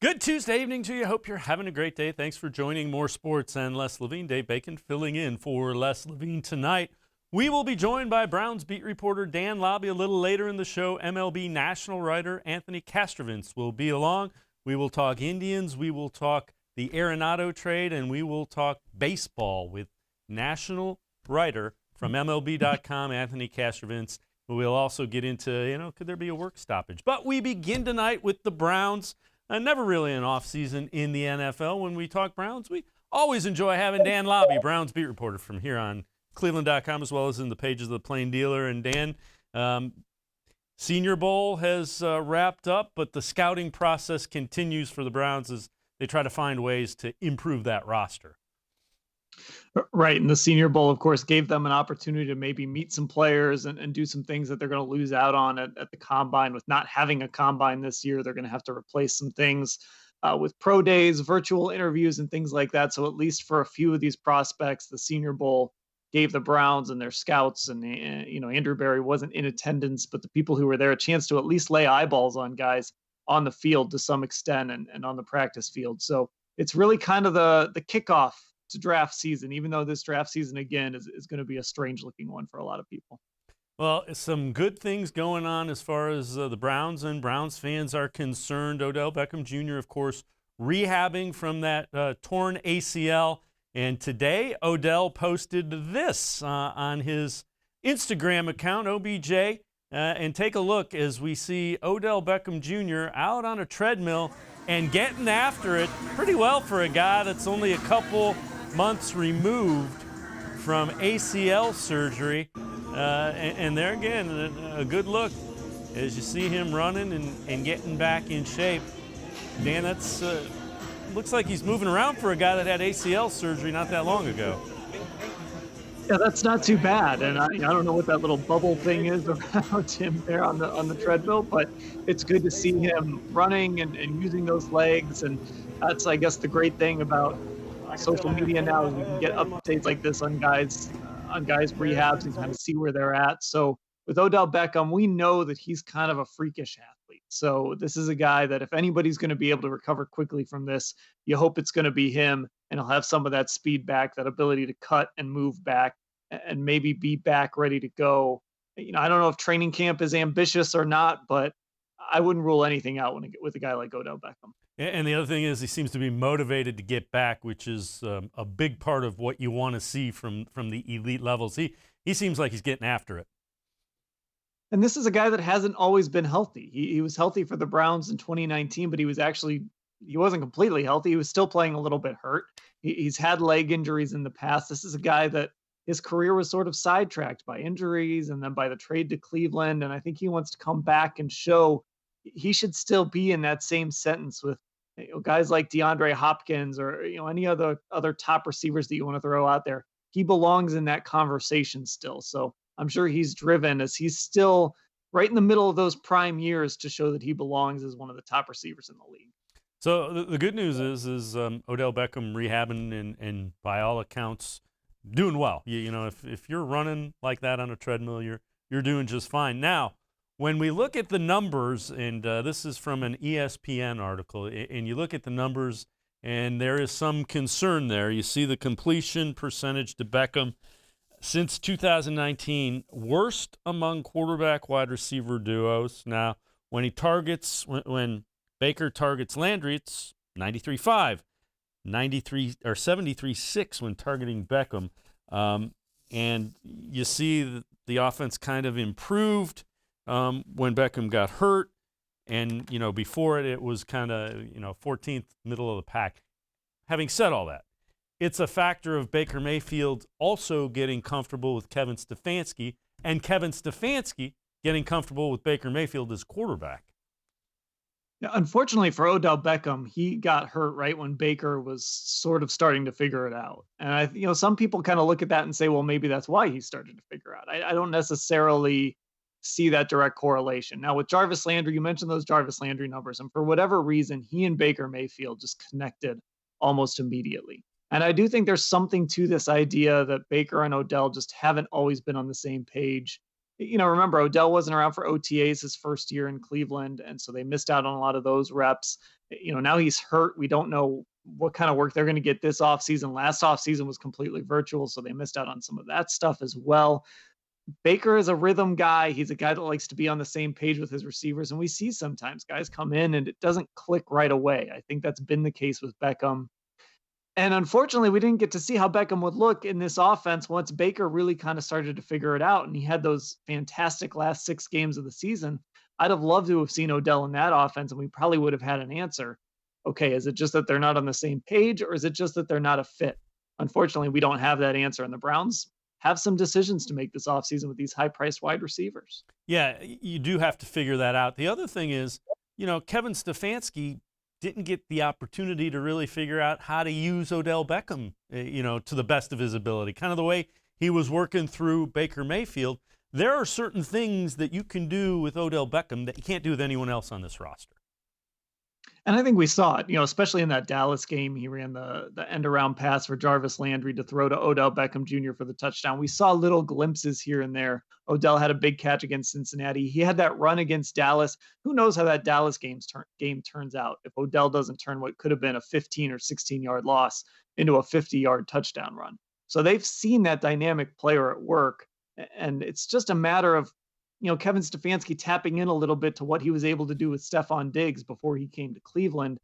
Good Tuesday evening to you. Hope you're having a great day. Thanks for joining More Sports and Les Levine. Dave Bacon filling in for Les Levine tonight. We will be joined by Browns beat reporter Dan Labbe a little later in the show. MLB national writer Anthony Castrovince will be along. We will talk Indians. We will talk the Arenado trade, and we will talk baseball with national writer from MLB.com, Anthony Castrovince. We'll also get into, could there be a work stoppage? But we begin tonight with the Browns. Never really an offseason in the NFL. When we talk Browns, we always enjoy having Dan Labbe, Browns beat reporter from here on cleveland.com, as well as in the pages of the Plain Dealer. And Dan, Senior Bowl has wrapped up, but the scouting process continues for the Browns as they try to find ways to improve that roster. Right. And the Senior Bowl, of course, gave them an opportunity to maybe meet some players and do some things that they're going to lose out on at the combine. With not having a combine this year, they're going to have to replace some things with pro days, virtual interviews, and things like that. So at least for a few of these prospects, the Senior Bowl gave the Browns and their scouts and, Andrew Berry wasn't in attendance, but the people who were there a chance to at least lay eyeballs on guys on the field to some extent and on the practice field. So it's really kind of the kickoff to draft season, even though this draft season, again, is going to be a strange looking one for a lot of people. Well, some good things going on as far as the Browns and Browns fans are concerned. Odell Beckham Jr., of course, rehabbing from that torn ACL. And today, Odell posted this on his Instagram account, OBJ. And take a look as we see Odell Beckham Jr. out on a treadmill and getting after it pretty well for a guy that's only a couple months removed from ACL surgery. And there again, a good look as you see him running and getting back in shape. Dan, that's looks like he's moving around for a guy that had ACL surgery not that long ago. Yeah, that's not too bad. And I don't know what that little bubble thing is around him there on the treadmill, but it's good to see him running and using those legs. And that's, I guess, the great thing about social media now is we can get updates like this on guys rehabs and kind of see where they're at. So with Odell Beckham, we know that he's kind of a freakish athlete. So this is a guy that if anybody's going to be able to recover quickly from this, you hope it's going to be him, and he'll have some of that speed back, that ability to cut and move back and maybe be back ready to go. I don't know if training camp is ambitious or not, but I wouldn't rule anything out with a guy like Odell Beckham. And the other thing is he seems to be motivated to get back, which is a big part of what you want to see from the elite levels. He seems like he's getting after it. And this is a guy that hasn't always been healthy. He was healthy for the Browns in 2019, but he wasn't completely healthy. He was still playing a little bit hurt. He's had leg injuries in the past. This is a guy that his career was sort of sidetracked by injuries and then by the trade to Cleveland. And I think he wants to come back and show he should still be in that same sentence with guys like DeAndre Hopkins or any other top receivers that you want to throw out there. He belongs in that conversation still. So I'm sure he's driven as he's still right in the middle of those prime years to show that he belongs as one of the top receivers in the league. So the good news is Odell Beckham rehabbing and by all accounts doing well. If you're running like that on a treadmill, you're doing just fine. Now, when we look at the numbers, and this is from an ESPN article, and you look at the numbers, and there is some concern there. You see the completion percentage to Beckham since 2019, worst among quarterback wide receiver duos. Now, when Baker targets Landry, it's 93.5, 73.6 when targeting Beckham. And you see the offense kind of improved when Beckham got hurt, and before it was kind of 14th, middle of the pack. Having said all that, it's a factor of Baker Mayfield also getting comfortable with Kevin Stefanski, and Kevin Stefanski getting comfortable with Baker Mayfield as quarterback. Now, unfortunately for Odell Beckham, he got hurt right when Baker was sort of starting to figure it out. And some people kind of look at that and say, well, maybe that's why he started to figure out. I don't necessarily see that direct correlation. Now with Jarvis Landry, you mentioned those Jarvis Landry numbers, and for whatever reason, he and Baker Mayfield just connected almost immediately. And I do think there's something to this idea that Baker and Odell just haven't always been on the same page. Remember Odell wasn't around for OTAs his first year in Cleveland, and so they missed out on a lot of those reps. Now he's hurt. We don't know what kind of work they're going to get this offseason. Last offseason was completely virtual, so they missed out on some of that stuff as well. Baker is a rhythm guy. He's a guy that likes to be on the same page with his receivers, and we see sometimes guys come in and it doesn't click right away. I think that's been the case with Beckham. And unfortunately, we didn't get to see how Beckham would look in this offense once Baker really kind of started to figure it out. And he had those fantastic last 6 games of the season. I'd have loved to have seen Odell in that offense, and we probably would have had an answer. Okay, is it just that they're not on the same page, or is it just that they're not a fit? Unfortunately, we don't have that answer. And the Browns have some decisions to make this offseason with these high priced wide receivers. Yeah, you do have to figure that out. The other thing is, Kevin Stefanski didn't get the opportunity to really figure out how to use Odell Beckham, to the best of his ability. Kind of the way he was working through Baker Mayfield. There are certain things that you can do with Odell Beckham that you can't do with anyone else on this roster. And I think we saw it, especially in that Dallas game. He ran the end around pass for Jarvis Landry to throw to Odell Beckham Jr. for the touchdown. We saw little glimpses here and there. Odell had a big catch against Cincinnati. He had that run against Dallas. Who knows how that Dallas game turns out if Odell doesn't turn what could have been a 15 or 16-yard loss into a 50-yard touchdown run. So they've seen that dynamic player at work, and it's just a matter of Kevin Stefanski tapping in a little bit to what he was able to do with Stephon Diggs before he came to Cleveland.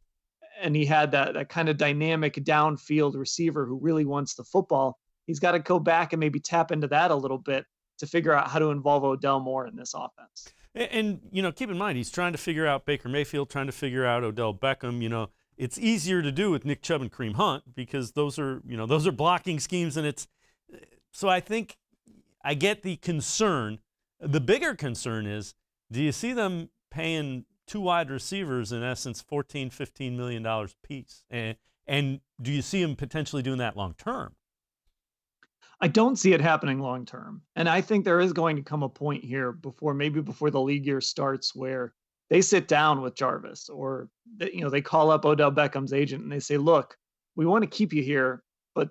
And he had that kind of dynamic downfield receiver who really wants the football. He's got to go back and maybe tap into that a little bit to figure out how to involve Odell more in this offense. And keep in mind, he's trying to figure out Baker Mayfield, trying to figure out Odell Beckham. It's easier to do with Nick Chubb and Kareem Hunt because those are blocking schemes. And so I think I get the concern. The bigger concern is, do you see them paying 2 wide receivers, in essence, $14, $15 million a piece? And do you see them potentially doing that long term? I don't see it happening long term. And I think there is going to come a point here before the league year starts where they sit down with Jarvis or they call up Odell Beckham's agent and they say, look, we want to keep you here, but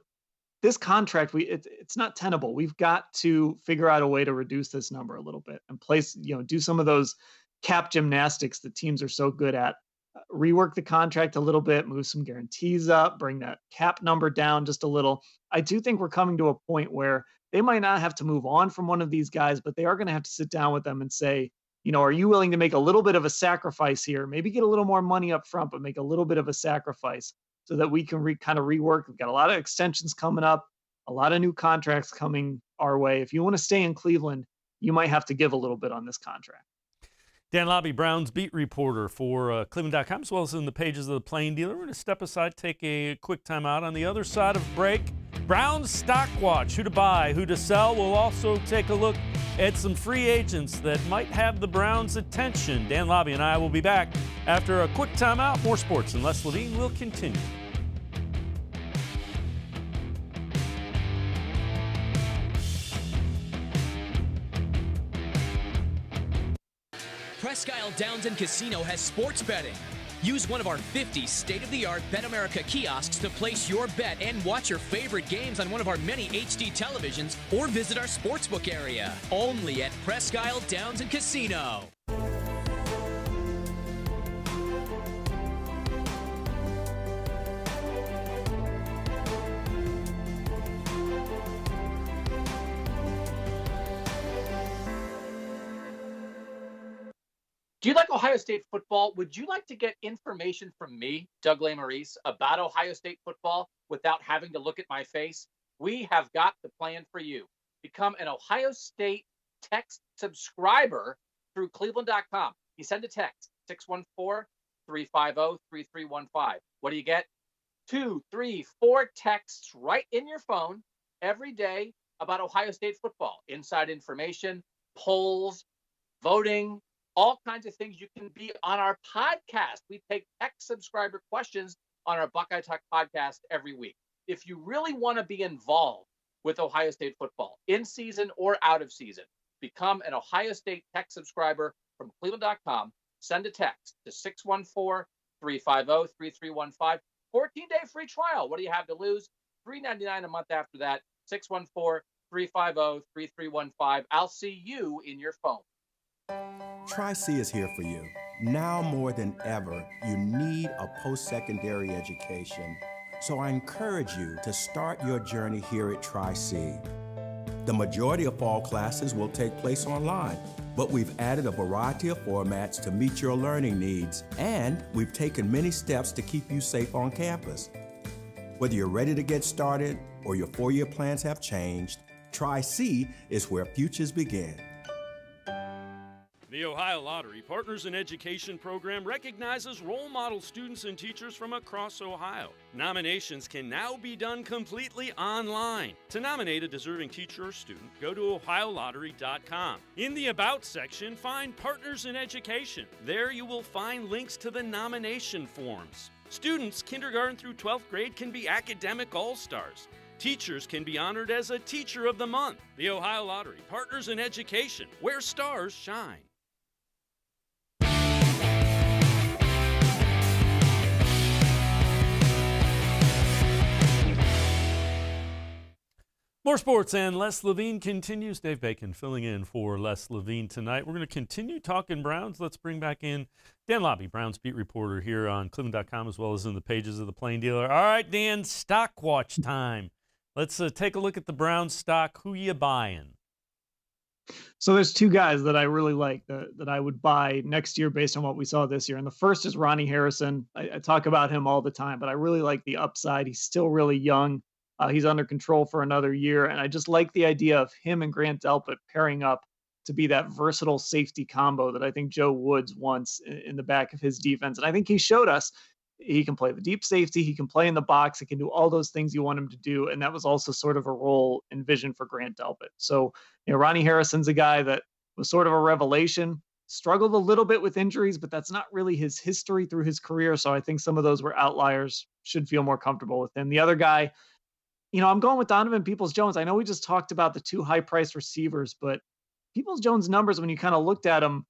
this contract, it's not tenable. We've got to figure out a way to reduce this number a little bit and do some of those cap gymnastics that teams are so good at. Rework the contract a little bit, move some guarantees up, bring that cap number down just a little. I do think we're coming to a point where they might not have to move on from one of these guys, but they are going to have to sit down with them and say, are you willing to make a little bit of a sacrifice here? Maybe get a little more money up front, but make a little bit of a sacrifice so that we can kind of rework. We've got a lot of extensions coming up, a lot of new contracts coming our way. If you want to stay in Cleveland, you might have to give a little bit on this contract. Dan Labbe, Browns beat reporter for cleveland.com, as well as in the pages of the Plain Dealer. We're going to step aside, take a quick time out. On the other side of break, Browns stock watch, who to buy, who to sell. We'll also take a look at some free agents that might have the Browns' attention. Dan Labbe and I will be back after a quick time out. More sports and Les Levine will continue. Presque Isle Downs and Casino has sports betting. Use one of our 50 state-of-the-art Bet America kiosks to place your bet and watch your favorite games on one of our many HD televisions or visit our sportsbook area. Only at Presque Isle Downs and Casino. Do you like Ohio State football? Would you like to get information from me, Doug Lesmerises, about Ohio State football without having to look at my face? We have got the plan for you. Become an Ohio State text subscriber through cleveland.com. You send a text, 614-350-3315. What do you get? 2, 3, 4 texts right in your phone every day about Ohio State football. Inside information, polls, voting, all kinds of things. You can be on our podcast. We take text subscriber questions on our Buckeye Talk podcast every week. If you really want to be involved with Ohio State football, in season or out of season, become an Ohio State text subscriber from cleveland.com. Send a text to 614-350-3315. 14-day free trial. What do you have to lose? $3.99 a month after that. 888-350-3315. I'll see you in your phone. Tri-C is here for you. Now more than ever, you need a post-secondary education. So I encourage you to start your journey here at Tri-C. The majority of fall classes will take place online, but we've added a variety of formats to meet your learning needs, and we've taken many steps to keep you safe on campus. Whether you're ready to get started or your four-year plans have changed, Tri-C is where futures begin. The Ohio Lottery Partners in Education program recognizes role model students and teachers from across Ohio. Nominations can now be done completely online. To nominate a deserving teacher or student, go to ohiolottery.com. In the About section, find Partners in Education. There you will find links to the nomination forms. Students kindergarten through 12th grade can be academic all-stars. Teachers can be honored as a Teacher of the Month. The Ohio Lottery Partners in Education, where stars shine. More sports, and Les Levine continues. Dave Bacon filling in for Les Levine tonight. We're going to continue talking Browns. Let's bring back in Dan Labbe, Browns beat reporter here on cleveland.com, as well as in the pages of the Plain Dealer. All right, Dan, stock watch time. Let's take a look at the Browns stock. Who you buying? So there's two guys that I really like that I would buy next year based on what we saw this year. And the first is Ronnie Harrison. I talk about him all the time, but I really like the upside. He's still really young. He's under control for another year. And I just like the idea of him and Grant Delpit pairing up to be that versatile safety combo that I think Joe Woods wants in the back of his defense. And I think he showed us he can play the deep safety. He can play in the box. He can do all those things you want him to do. And that was also sort of a role envisioned for Grant Delpit. So, Ronnie Harrison's a guy that was sort of a revelation, struggled a little bit with injuries, but that's not really his history through his career. So I think some of those were outliers. Should feel more comfortable with him. The other guy, I'm going with Donovan Peoples-Jones. I know we just talked about the two high-priced receivers, but Peoples-Jones' numbers, when you kind of looked at him,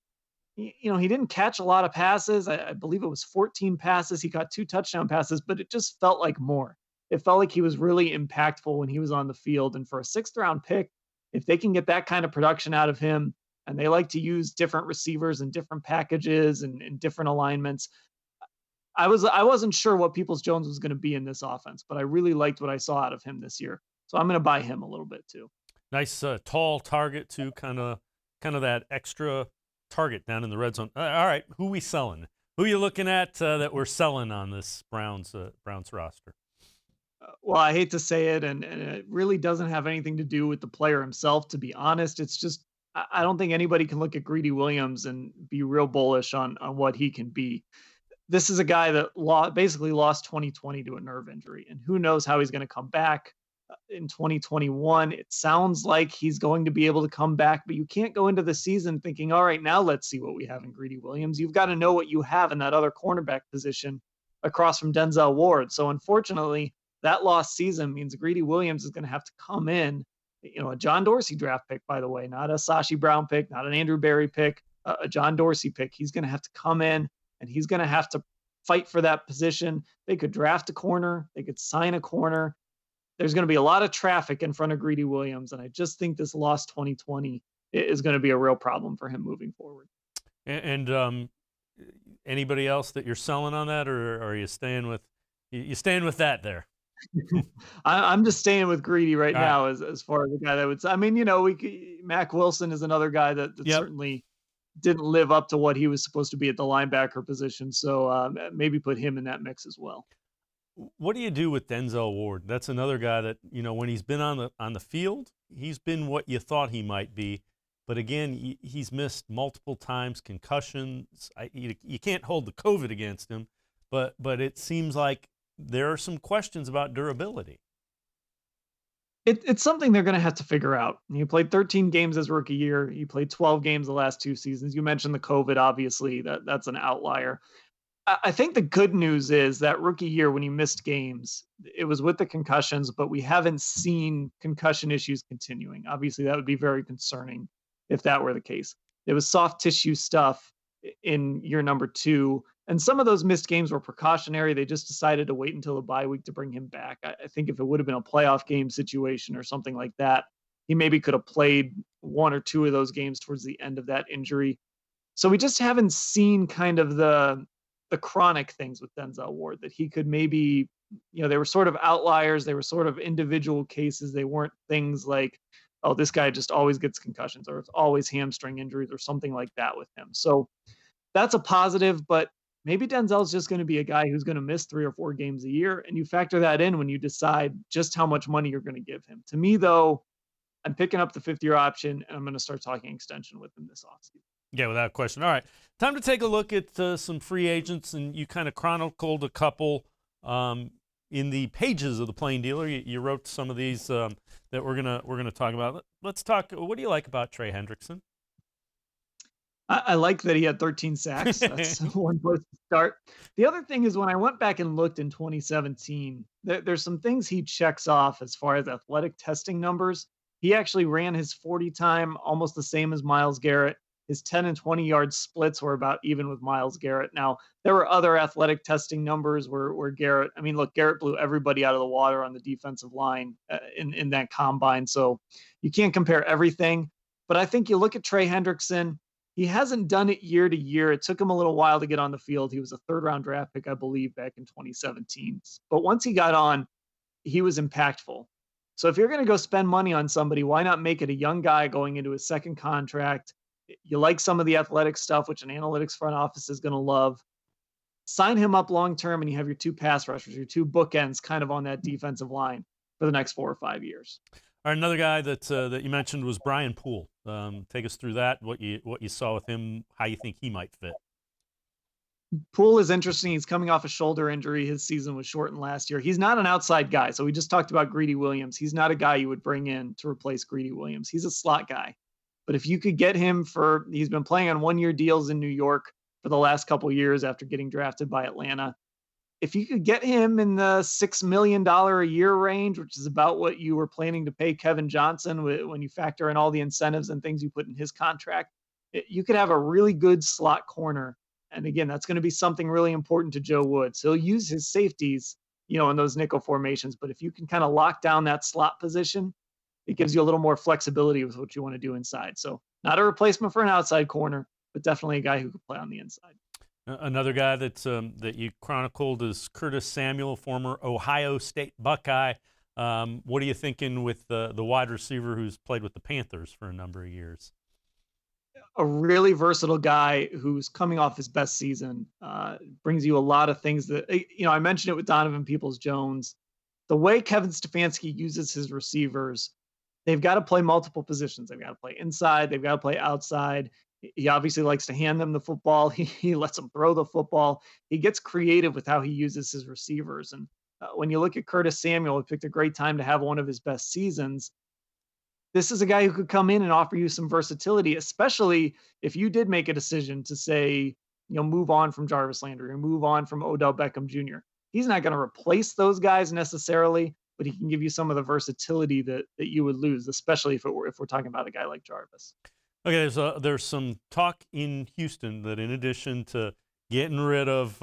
he didn't catch a lot of passes. I believe it was 14 passes. He got 2 touchdown passes, but it just felt like more. It felt like he was really impactful when he was on the field. And for a 6th-round pick, if they can get that kind of production out of him, and they like to use different receivers and different packages and different alignments, I wasn't sure what Peoples-Jones was going to be in this offense, but I really liked what I saw out of him this year. So I'm going to buy him a little bit too. Nice tall target too, kind of that extra target down in the red zone. All right, who we selling? Who you looking at that we're selling on this Browns roster? Well, I hate to say it, and it really doesn't have anything to do with the player himself, to be honest. It's just I don't think anybody can look at Greedy Williams and be real bullish on what he can be. This is a guy that basically lost 2020 to a nerve injury, and who knows how he's going to come back in 2021. It sounds like he's going to be able to come back, but you can't go into the season thinking, all right, now let's see what we have in Greedy Williams. You've got to know what you have in that other cornerback position across from Denzel Ward. So unfortunately, that lost season means Greedy Williams is going to have to come in, a John Dorsey draft pick, by the way, not a Sashi Brown pick, not an Andrew Berry pick, a John Dorsey pick. He's going to have to come in, and he's going to have to fight for that position. They could draft a corner. They could sign a corner. There's going to be a lot of traffic in front of Greedy Williams, and I just think this lost 2020 is going to be a real problem for him moving forward. And anybody else that you're selling on that, or are you staying with that there? I'm just staying with Greedy right now as far as the guy that would. I mean, Mac Wilson is another guy that certainly didn't live up to what he was supposed to be at the linebacker position. So maybe put him in that mix as well. What do you do with Denzel Ward? That's another guy that, when he's been on the field, he's been what you thought he might be. But again, he's missed multiple times, concussions. You can't hold the COVID against him, but it seems like there are some questions about durability. It's something they're going to have to figure out. You played 13 games as rookie year. You played 12 games the last 2 seasons. You mentioned the COVID, obviously, that's an outlier. I think the good news is that rookie year, when he missed games, it was with the concussions, but we haven't seen concussion issues continuing. Obviously, that would be very concerning if that were the case. It was soft tissue stuff in year number 2. And some of those missed games were precautionary. They just decided to wait until the bye week to bring him back. I think if it would have been a playoff game situation or something like that, he maybe could have played one or two of those games towards the end of that injury. So we just haven't seen kind of the chronic things with Denzel Ward that he could maybe, they were sort of outliers. They were sort of individual cases. They weren't things like, oh, this guy just always gets concussions or it's always hamstring injuries or something like that with him. So that's a positive, but maybe Denzel's just going to be a guy who's going to miss 3 or 4 games a year. And you factor that in when you decide just how much money you're going to give him. To me, though, I'm picking up the 5th-year option and I'm going to start talking extension with him this offseason. Yeah, without question. All right, time to take a look at some free agents, and you kind of chronicled a couple in the pages of the Plain Dealer. You wrote some of these that we're gonna talk about. Let's talk. What do you like about Trey Hendrickson? I like that he had 13 sacks. That's one place to start. The other thing is when I went back and looked in 2017, there's some things he checks off as far as athletic testing numbers. He actually ran his 40 time almost the same as Myles Garrett. His 10 and 20-yard splits were about even with Myles Garrett. Now, there were other athletic testing numbers where Garrett, Garrett blew everybody out of the water on the defensive line in that combine. So you can't compare everything. But I think you look at Trey Hendrickson, he hasn't done it year to year. It took him a little while to get on the field. He was a 3rd-round draft pick, I believe, back in 2017. But once he got on, he was impactful. So if you're going to go spend money on somebody, why not make it a young guy going into his 2nd contract? You like some of the athletic stuff, which an analytics front office is going to love. Sign him up long-term, and you have your 2 pass rushers, your 2 bookends kind of on that defensive line for the next 4 or 5 years. All right, another guy that you mentioned was Brian Poole. Take us through that, what you saw with him, how you think he might fit. Poole is interesting. He's coming off a shoulder injury. His season was shortened last year. He's not an outside guy. So we just talked about Greedy Williams. He's not a guy you would bring in to replace Greedy Williams. He's a slot guy. But if you could get him he's been playing on 1-year deals in New York for the last couple of years after getting drafted by Atlanta. If you could get him in the $6 million a year range, which is about what you were planning to pay Kevin Johnson when you factor in all the incentives and things you put in his contract, you could have a really good slot corner. And again, that's going to be something really important to Joe Woods. He'll use his safeties, in those nickel formations. But if you can kind of lock down that slot position, it gives you a little more flexibility with what you want to do inside. So not a replacement for an outside corner, but definitely a guy who could play on the inside. Another guy that you chronicled is Curtis Samuel, former Ohio State Buckeye. What are you thinking with the wide receiver who's played with the Panthers for a number of years? A really versatile guy who's coming off his best season, brings you a lot of things that, I mentioned it with Donovan Peoples-Jones. The way Kevin Stefanski uses his receivers, they've got to play multiple positions. They've got to play inside. They've got to play outside. He obviously likes to hand them the football. He lets them throw the football. He gets creative with how he uses his receivers. And when you look at Curtis Samuel, he picked a great time to have one of his best seasons. This is a guy who could come in and offer you some versatility, especially if you did make a decision to say, move on from Jarvis Landry or move on from Odell Beckham Jr. He's not going to replace those guys necessarily, but he can give you some of the versatility that you would lose, especially if we're talking about a guy like Jarvis. Okay, there's some talk in Houston that in addition to getting rid of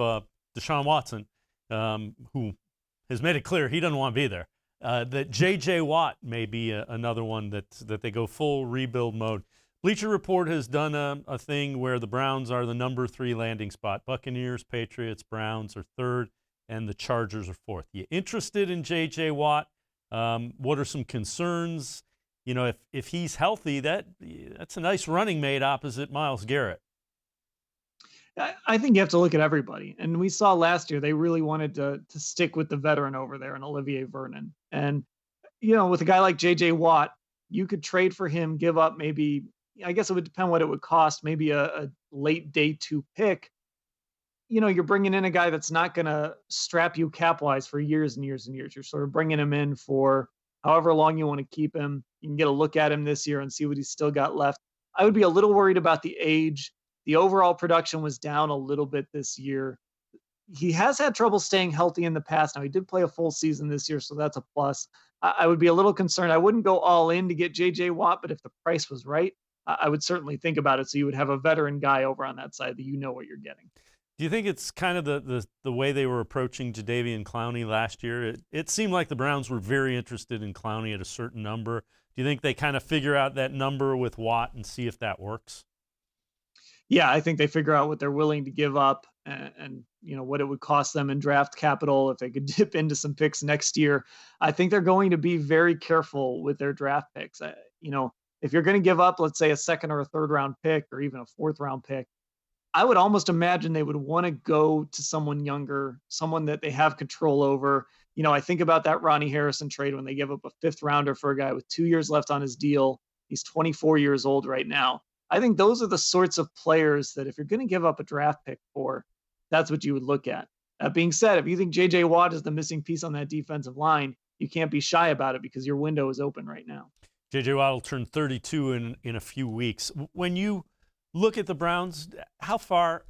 Deshaun Watson, who has made it clear he doesn't want to be there, that J.J. Watt may be another one that they go full rebuild mode. Bleacher Report has done a thing where the Browns are the number 3 landing spot. Buccaneers, Patriots, Browns are 3rd, and the Chargers are 4th. You interested in J.J. Watt? What are some concerns? If he's healthy, that's a nice running mate opposite Myles Garrett. I think you have to look at everybody. And we saw last year they really wanted to stick with the veteran over there and Olivier Vernon. And, with a guy like J.J. Watt, you could trade for him, give up maybe, I guess it would depend what it would cost, maybe a late day 2 pick. You're bringing in a guy that's not going to strap you cap-wise for years and years and years. You're sort of bringing him in for however long you want to keep him. You can get a look at him this year and see what he's still got left. I would be a little worried about the age. The overall production was down a little bit this year. He has had trouble staying healthy in the past. Now, he did play a full season this year, so that's a plus. I would be a little concerned. I wouldn't go all in to get J.J. Watt, but if the price was right, I would certainly think about it. So you would have a veteran guy over on that side that what you're getting. Do you think it's kind of the way they were approaching Jadeveon Clowney last year? It seemed like the Browns were very interested in Clowney at a certain number. Do you think they kind of figure out that number with Watt and see if that works? Yeah, I think they figure out what they're willing to give up and what it would cost them in draft capital if they could dip into some picks next year. I think they're going to be very careful with their draft picks. If you're going to give up, let's say, a second or a third round pick or even a fourth round pick, I would almost imagine they would want to go to someone younger, someone that they have control over. I think about that Ronnie Harrison trade when they give up a fifth rounder for a guy with 2 years left on his deal. He's 24 years old right now. I think those are the sorts of players that if you're going to give up a draft pick for, that's what you would look at. That being said, if you think J.J. Watt is the missing piece on that defensive line, you can't be shy about it because your window is open right now. J.J. Watt will turn 32 in a few weeks. When you look at the Browns, how far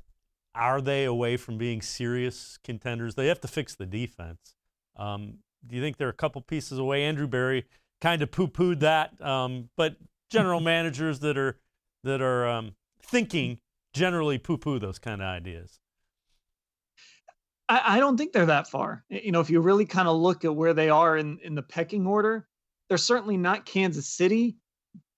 are they away from being serious contenders? They have to fix the defense. Do you think they're a couple pieces away? Andrew Berry kind of poo-pooed that, but general managers that are thinking generally poo-poo those kind of ideas. I don't think they're that far. If you really kind of look at where they are in the pecking order, they're certainly not Kansas City,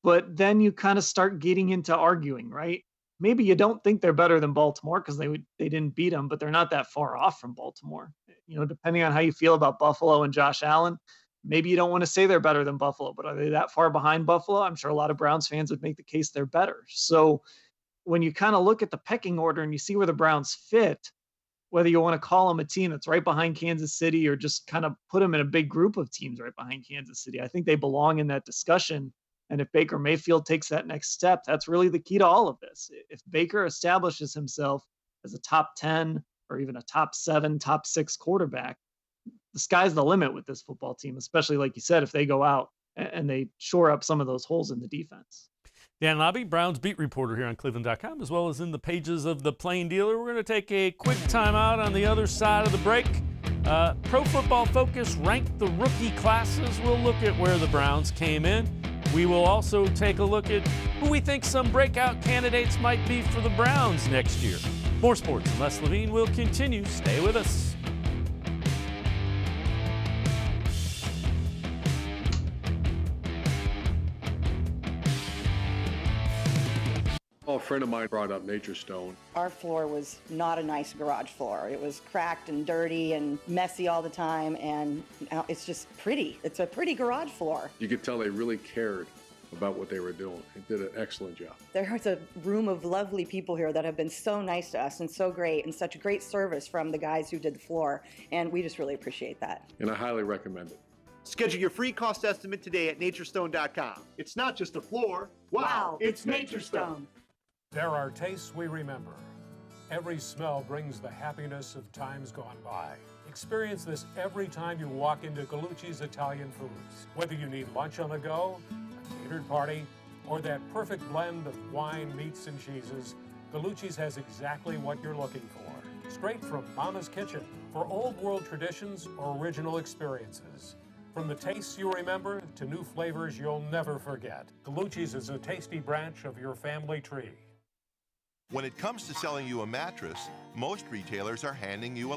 but then you kind of start getting into arguing, right? Maybe you don't think they're better than Baltimore because they didn't beat them, but they're not that far off from Baltimore. Depending on how you feel about Buffalo and Josh Allen, maybe you don't want to say they're better than Buffalo, but are they that far behind Buffalo? I'm sure a lot of Browns fans would make the case they're better. So when you kind of look at the pecking order and you see where the Browns fit, whether you want to call them a team that's right behind Kansas City or just kind of put them in a big group of teams right behind Kansas City, I think they belong in that discussion. And if Baker Mayfield takes that next step, that's really the key to all of this. If Baker establishes himself as a top 10 or even a top 7, top 6 quarterback, the sky's the limit with this football team, especially like you said, if they go out and they shore up some of those holes in the defense. Dan Labbe, Browns beat reporter here on cleveland.com, as well as in the pages of the Plain Dealer. We're going to take a quick timeout on the other side of the break. Pro Football Focus ranked the rookie classes. We'll look at where the Browns came in. We will also take a look at who we think some breakout candidates might be for the Browns next year. More sports and Les Levine will continue. Stay with us. A friend of mine brought up Nature Stone. Our floor was not a nice garage floor. It was cracked and dirty and messy all the time, and now it's just pretty. It's a pretty garage floor. You could tell they really cared about what they were doing. They did an excellent job. There's a room of lovely people here that have been so nice to us and so great, and such great service from the guys who did the floor, and we just really appreciate that. And I highly recommend it. Schedule your free cost estimate today at naturestone.com. It's not just a floor. Wow, it's Naturestone. There are tastes we remember. Every smell brings the happiness of times gone by. Experience this every time you walk into Gallucci's Italian Foods. Whether you need lunch on the go, a catered party, or that perfect blend of wine, meats, and cheeses, Gallucci's has exactly what you're looking for. Straight from Mama's Kitchen for old world traditions or original experiences. From the tastes you remember to new flavors you'll never forget. Gallucci's is a tasty branch of your family tree. When it comes to selling you a mattress, most retailers are handing you a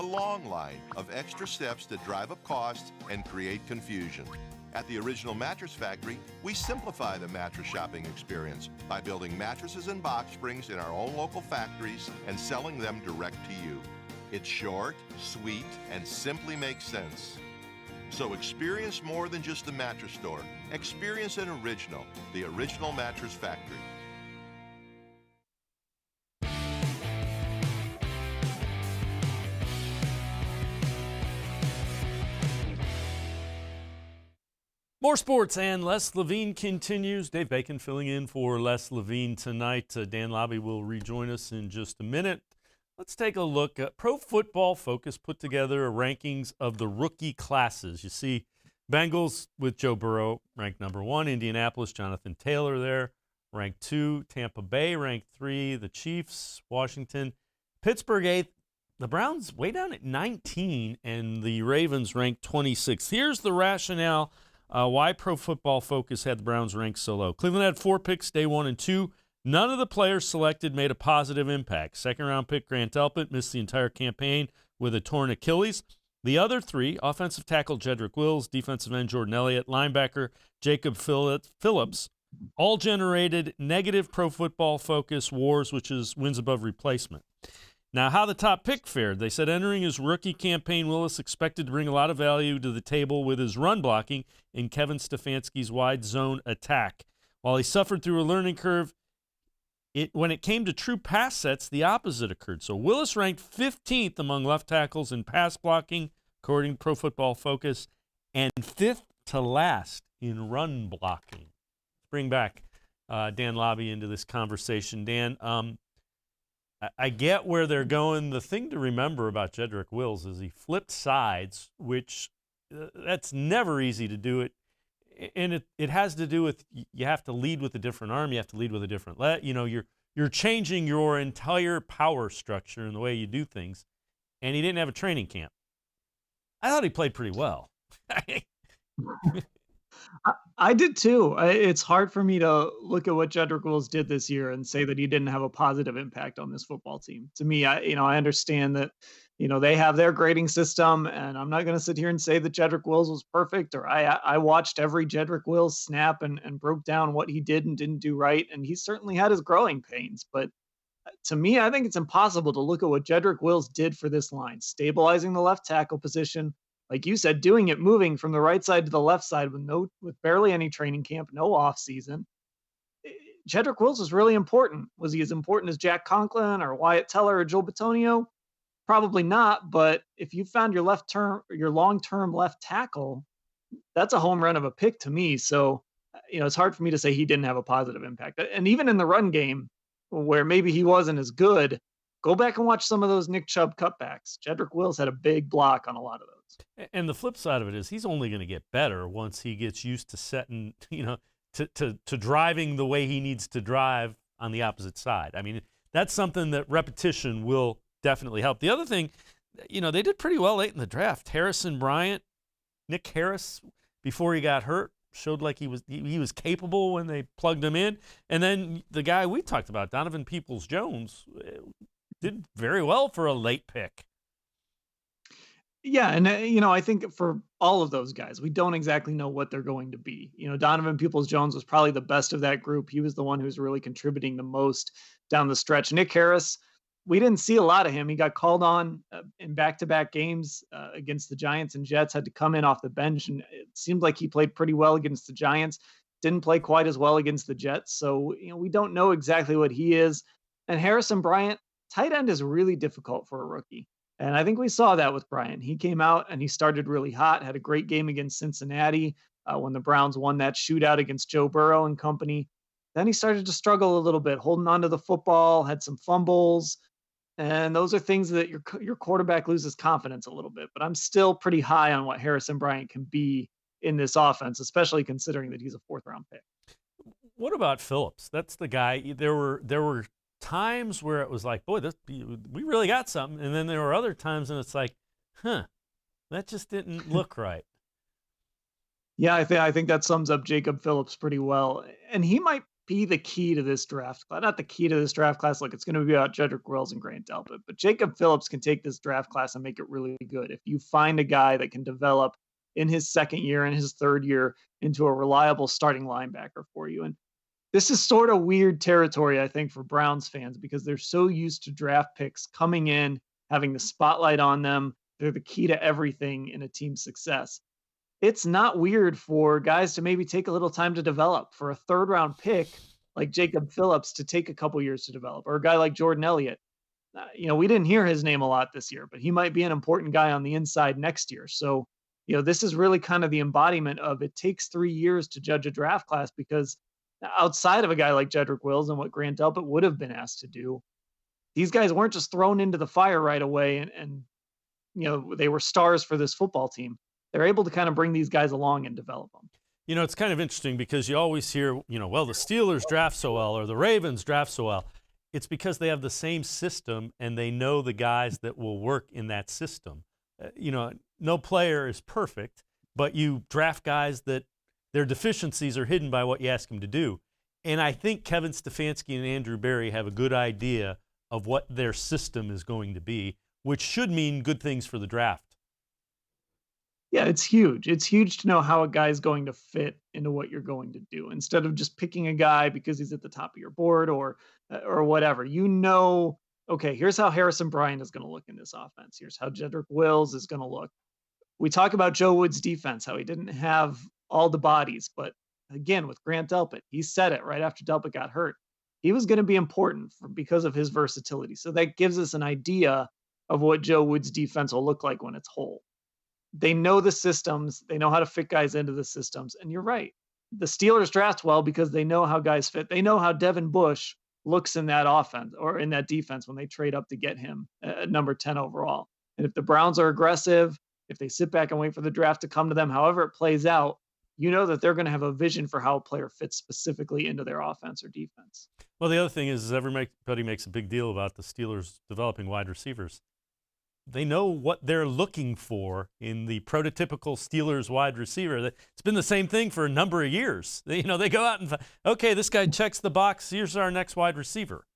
long line of extra steps that drive up costs and create confusion. At the Original Mattress Factory, we simplify the mattress shopping experience by building mattresses and box springs in our own local factories and selling them direct to you. It's short, sweet, and simply makes sense. So experience more than just the mattress store. Experience an original, the Original Mattress Factory. More sports and Les Levine continues. Dave Bacon filling in for Les Levine tonight. Dan Labbe will rejoin us in just a minute. Let's take a look at Pro Football Focus put together a rankings of the rookie classes. You see Bengals with Joe Burrow ranked number 1, Indianapolis, Jonathan Taylor there, ranked 2, Tampa Bay ranked 3, the Chiefs, Washington, Pittsburgh 8th, the Browns way down at 19, and the Ravens ranked 26th. Here's the rationale why Pro Football Focus had the Browns ranked so low. Cleveland had 4 picks, day 1 and 2. None of the players selected made a positive impact. Second-round pick Grant Delpit missed the entire campaign with a torn Achilles. The other three, offensive tackle Jedrick Wills, defensive end Jordan Elliott, linebacker Jacob Phillips, all generated negative Pro Football Focus WARs, which is wins above replacement. Now, how the top pick fared. They said entering his rookie campaign, Willis expected to bring a lot of value to the table with his run blocking in Kevin Stefanski's wide zone attack. While he suffered through a learning curve, when it came to true pass sets, the opposite occurred. So Willis ranked 15th among left tackles in pass blocking, according to Pro Football Focus, and 5th to last in run blocking. Let's bring back Dan Labbe into this conversation. Dan, I get where they're going. The thing to remember about Jedrick Wills is he flipped sides, which that's never easy to do it. And it has to do with you have to lead with a different arm. You have to lead with a different leg. You're changing your entire power structure and the way you do things. And he didn't have a training camp. I thought he played pretty well. I did too. It's hard for me to look at what Jedrick Wills did this year and say that he didn't have a positive impact on this football team. To me, I understand that, they have their grading system, and I'm not going to sit here and say that Jedrick Wills was perfect, or I watched every Jedrick Wills snap and broke down what he did and didn't do right, and he certainly had his growing pains. But to me, I think it's impossible to look at what Jedrick Wills did for this line, stabilizing the left tackle position, like you said, doing it, moving from the right side to the left side with barely any training camp, no offseason. Jedrick Wills was really important. Was he as important as Jack Conklin or Wyatt Teller or Joe Bitonio? Probably not, but if you found your long-term left tackle, that's a home run of a pick to me. So, it's hard for me to say he didn't have a positive impact. And even in the run game, where maybe he wasn't as good, go back and watch some of those Nick Chubb cutbacks. Jedrick Wills had a big block on a lot of those. And the flip side of it is he's only going to get better once he gets used to setting, to driving the way he needs to drive on the opposite side. I mean, that's something that repetition will definitely help. The other thing, they did pretty well late in the draft. Harrison Bryant, Nick Harris, before he got hurt, showed like he was capable when they plugged him in. And then the guy we talked about, Donovan Peoples-Jones, did very well for a late pick. Yeah, and I think for all of those guys, we don't exactly know what they're going to be. Donovan Peoples-Jones was probably the best of that group. He was the one who was really contributing the most down the stretch. Nick Harris, we didn't see a lot of him. He got called on in back-to-back games against the Giants and Jets, had to come in off the bench, and it seemed like he played pretty well against the Giants, didn't play quite as well against the Jets. So, we don't know exactly what he is. And Harrison Bryant, tight end is really difficult for a rookie. And I think we saw that with Bryant. He came out and he started really hot, had a great game against Cincinnati when the Browns won that shootout against Joe Burrow and company. Then he started to struggle a little bit, holding onto the football, had some fumbles. And those are things that your quarterback loses confidence a little bit. But I'm still pretty high on what Harrison Bryant can be in this offense, especially considering that he's a fourth-round pick. What about Phillips? That's the guy. There were times where it was like, boy, we really got something. And then there were other times and it's like, that just didn't look right. Yeah, I think that sums up Jacob Phillips pretty well. And he might be the key to this draft class. Not the key to this draft class. Look, it's going to be about Jedrick Wills and Grant Delpit. But Jacob Phillips can take this draft class and make it really good. If you find a guy that can develop in his second year and his third year into a reliable starting linebacker for you. And this is sort of weird territory, I think, for Browns fans because they're so used to draft picks coming in, having the spotlight on them. They're the key to everything in a team's success. It's not weird for guys to maybe take a little time to develop, for a third-round pick like Jacob Phillips to take a couple years to develop, or a guy like Jordan Elliott. We didn't hear his name a lot this year, but he might be an important guy on the inside next year. So, this is really kind of the embodiment of it takes 3 years to judge a draft class because outside of a guy like Jedrick Wills and what Grant Delpit would have been asked to do, these guys weren't just thrown into the fire right away and they were stars for this football team. They're able to kind of bring these guys along and develop them. It's kind of interesting because you always hear, well, the Steelers draft so well or the Ravens draft so well. It's because they have the same system and they know the guys that will work in that system. No player is perfect, but you draft guys that their deficiencies are hidden by what you ask them to do. And I think Kevin Stefanski and Andrew Berry have a good idea of what their system is going to be, which should mean good things for the draft. Yeah, it's huge. It's huge to know how a guy's going to fit into what you're going to do instead of just picking a guy because he's at the top of your board or whatever. Okay, here's how Harrison Bryant is going to look in this offense. Here's how Jedrick Wills is going to look. We talk about Joe Woods' defense, how he didn't have all the bodies, but again, with Grant Delpit, he said it right after Delpit got hurt. He was going to be important because of his versatility. So that gives us an idea of what Joe Woods' defense will look like when it's whole. They know the systems. They know how to fit guys into the systems. And you're right. The Steelers draft well because they know how guys fit. They know how Devin Bush looks in that offense or in that defense when they trade up to get him at number 10 overall. And if the Browns are aggressive, if they sit back and wait for the draft to come to them, however it plays out, you know that they're going to have a vision for how a player fits specifically into their offense or defense. Well, the other thing is everybody makes a big deal about the Steelers developing wide receivers. They know what they're looking for in the prototypical Steelers wide receiver. It's been the same thing for a number of years. They go out and, okay, this guy checks the box. Here's our next wide receiver.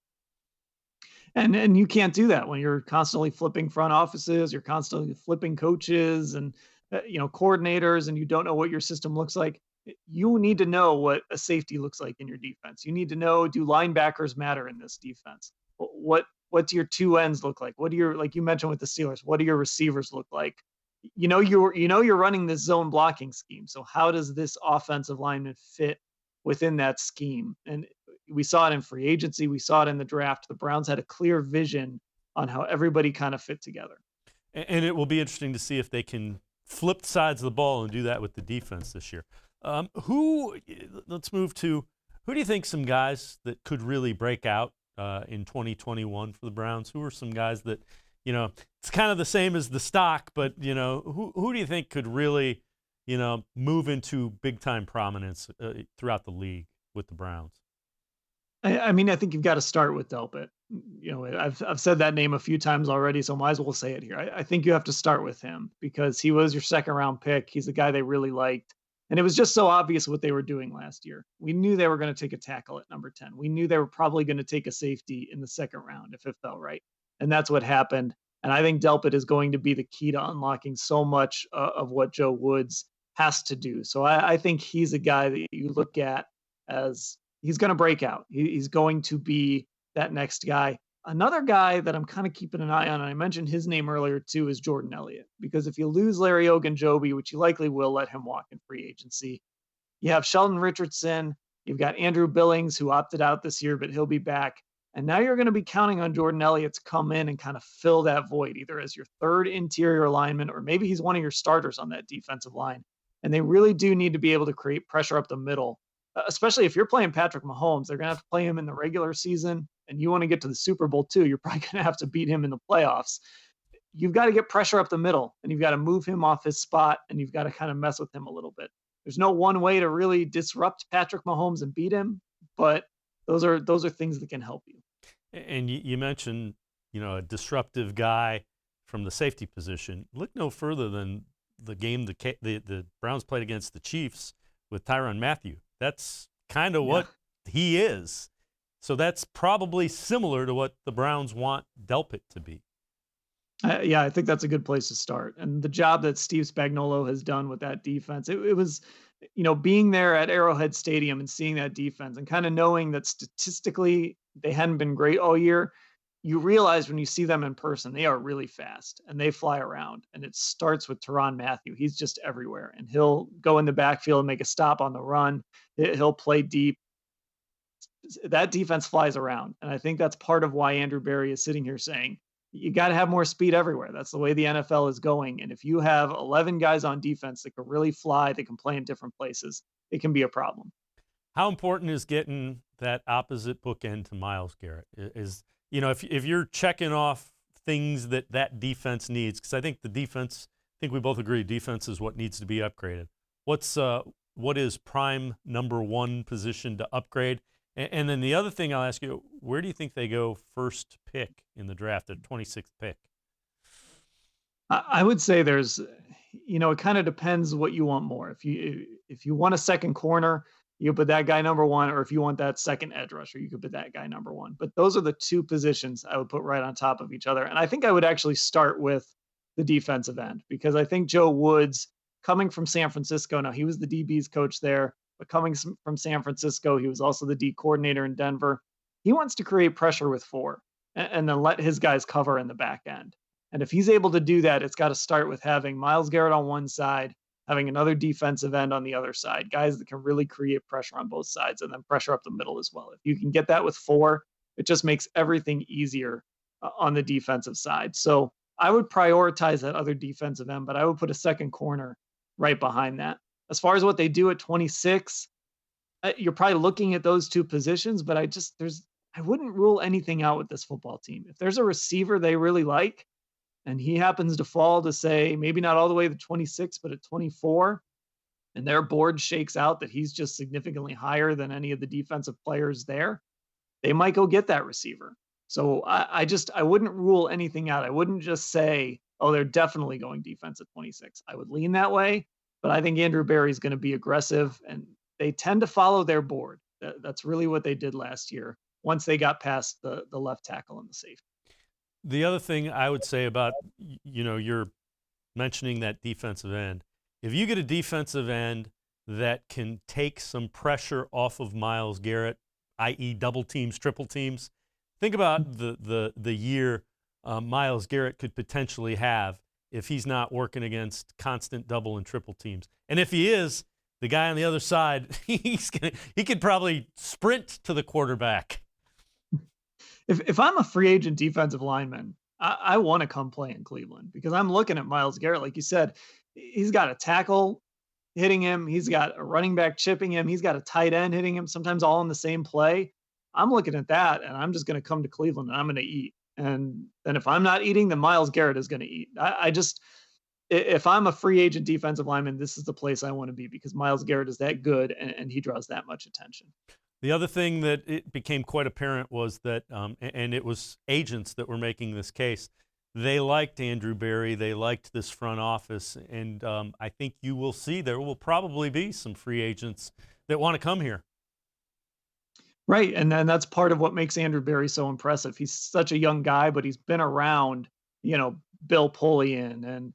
And you can't do that when you're constantly flipping front offices, you're constantly flipping coaches and coordinators, and you don't know what your system looks like. You need to know what a safety looks like in your defense. You need to know, do linebackers matter in this defense? What do your two ends look like? What do your, like you mentioned with the Steelers, what do your receivers look like? You're running this zone blocking scheme. So how does this offensive lineman fit within that scheme? And we saw it in free agency. We saw it in the draft. The Browns had a clear vision on how everybody kind of fit together. And it will be interesting to see if they can flip sides of the ball and do that with the defense this year. Let's move to, who do you think some guys that could really break out in 2021 for the Browns? Who are some guys that, it's kind of the same as the stock, but, who do you think could really, move into big-time prominence throughout the league with the Browns? I mean, I think you've got to start with Delpit. I've said that name a few times already, so might as well say it here. I think you have to start with him because he was your second-round pick. He's a guy they really liked. And it was just so obvious what they were doing last year. We knew they were going to take a tackle at number 10. We knew they were probably going to take a safety in the second round if it felt right. And that's what happened. And I think Delpit is going to be the key to unlocking so much of what Joe Woods has to do. So I think he's a guy that you look at as he's going to break out. He's going to be that next guy. Another guy that I'm kind of keeping an eye on, and I mentioned his name earlier too, is Jordan Elliott. Because if you lose Larry Ogunjobi, which you likely will, let him walk in free agency, you have Sheldon Richardson, you've got Andrew Billings, who opted out this year, but he'll be back. And now you're going to be counting on Jordan Elliott to come in and kind of fill that void, either as your third interior lineman, or maybe he's one of your starters on that defensive line. And they really do need to be able to create pressure up the middle, especially if you're playing Patrick Mahomes. They're going to have to play him in the regular season, and you want to get to the Super Bowl too. You're probably going to have to beat him in the playoffs. You've got to get pressure up the middle, and you've got to move him off his spot, and you've got to kind of mess with him a little bit. There's no one way to really disrupt Patrick Mahomes and beat him, but those are things that can help you. And you mentioned, a disruptive guy from the safety position. Look no further than the game the Browns played against the Chiefs with Tyrann Mathieu. That's kind of what he is. So that's probably similar to what the Browns want Delpit to be. I think that's a good place to start. And the job that Steve Spagnuolo has done with that defense, it was, being there at Arrowhead Stadium and seeing that defense and kind of knowing that statistically they hadn't been great all year. You realize when you see them in person, they are really fast and they fly around. And it starts with Tyrann Mathieu. He's just everywhere, and he'll go in the backfield and make a stop on the run. He'll play deep. That defense flies around. And I think that's part of why Andrew Berry is sitting here saying, you got to have more speed everywhere. That's the way the NFL is going. And if you have 11 guys on defense that can really fly, they can play in different places, it can be a problem. How important is getting that opposite bookend to Myles Garrett? If you're checking off things that defense needs, because I think we both agree defense is what needs to be upgraded. What is prime number one position to upgrade? And then the other thing I'll ask you, where do you think they go first pick in the draft, the 26th pick? I would say there's, it kind of depends what you want more. If you want a second corner, you put that guy number one, or if you want that second edge rusher, you could put that guy number one. But those are the two positions I would put right on top of each other. And I think I would actually start with the defensive end, because I think Joe Woods, coming from San Francisco, now he was the DB's coach there, but coming from San Francisco, he was also the D coordinator in Denver. He wants to create pressure with four and then let his guys cover in the back end. And if he's able to do that, it's got to start with having Myles Garrett on one side, having another defensive end on the other side, guys that can really create pressure on both sides and then pressure up the middle as well. If you can get that with four, it just makes everything easier on the defensive side. So I would prioritize that other defensive end, but I would put a second corner right behind that. As far as what they do at 26, you're probably looking at those two positions, but I wouldn't rule anything out with this football team. If there's a receiver they really like, and he happens to fall to, say, maybe not all the way to 26, but at 24, and their board shakes out that he's just significantly higher than any of the defensive players there, they might go get that receiver. So I wouldn't rule anything out. I wouldn't just say, oh, they're definitely going defense at 26. I would lean that way, but I think Andrew Berry is going to be aggressive, and they tend to follow their board. That's really what they did last year once they got past the left tackle and the safety. The other thing I would say about, you're mentioning that defensive end. If you get a defensive end that can take some pressure off of Myles Garrett, i.e. double teams, triple teams, think about the year Myles Garrett could potentially have if he's not working against constant double and triple teams. And if he is, the guy on the other side, he could probably sprint to the quarterback. If I'm a free agent defensive lineman, I want to come play in Cleveland, because I'm looking at Myles Garrett. Like you said, he's got a tackle hitting him. He's got a running back chipping him. He's got a tight end hitting him, sometimes all in the same play. I'm looking at that, and I'm just going to come to Cleveland, and I'm going to eat. And then if I'm not eating, then Myles Garrett is going to eat. If I'm a free agent defensive lineman, this is the place I want to be, because Myles Garrett is that good, and he draws that much attention. The other thing that it became quite apparent was that, and it was agents that were making this case, they liked Andrew Berry, they liked this front office, and I think you will see there will probably be some free agents that want to come here. Right, and then that's part of what makes Andrew Berry so impressive. He's such a young guy, but he's been around, Bill Polian and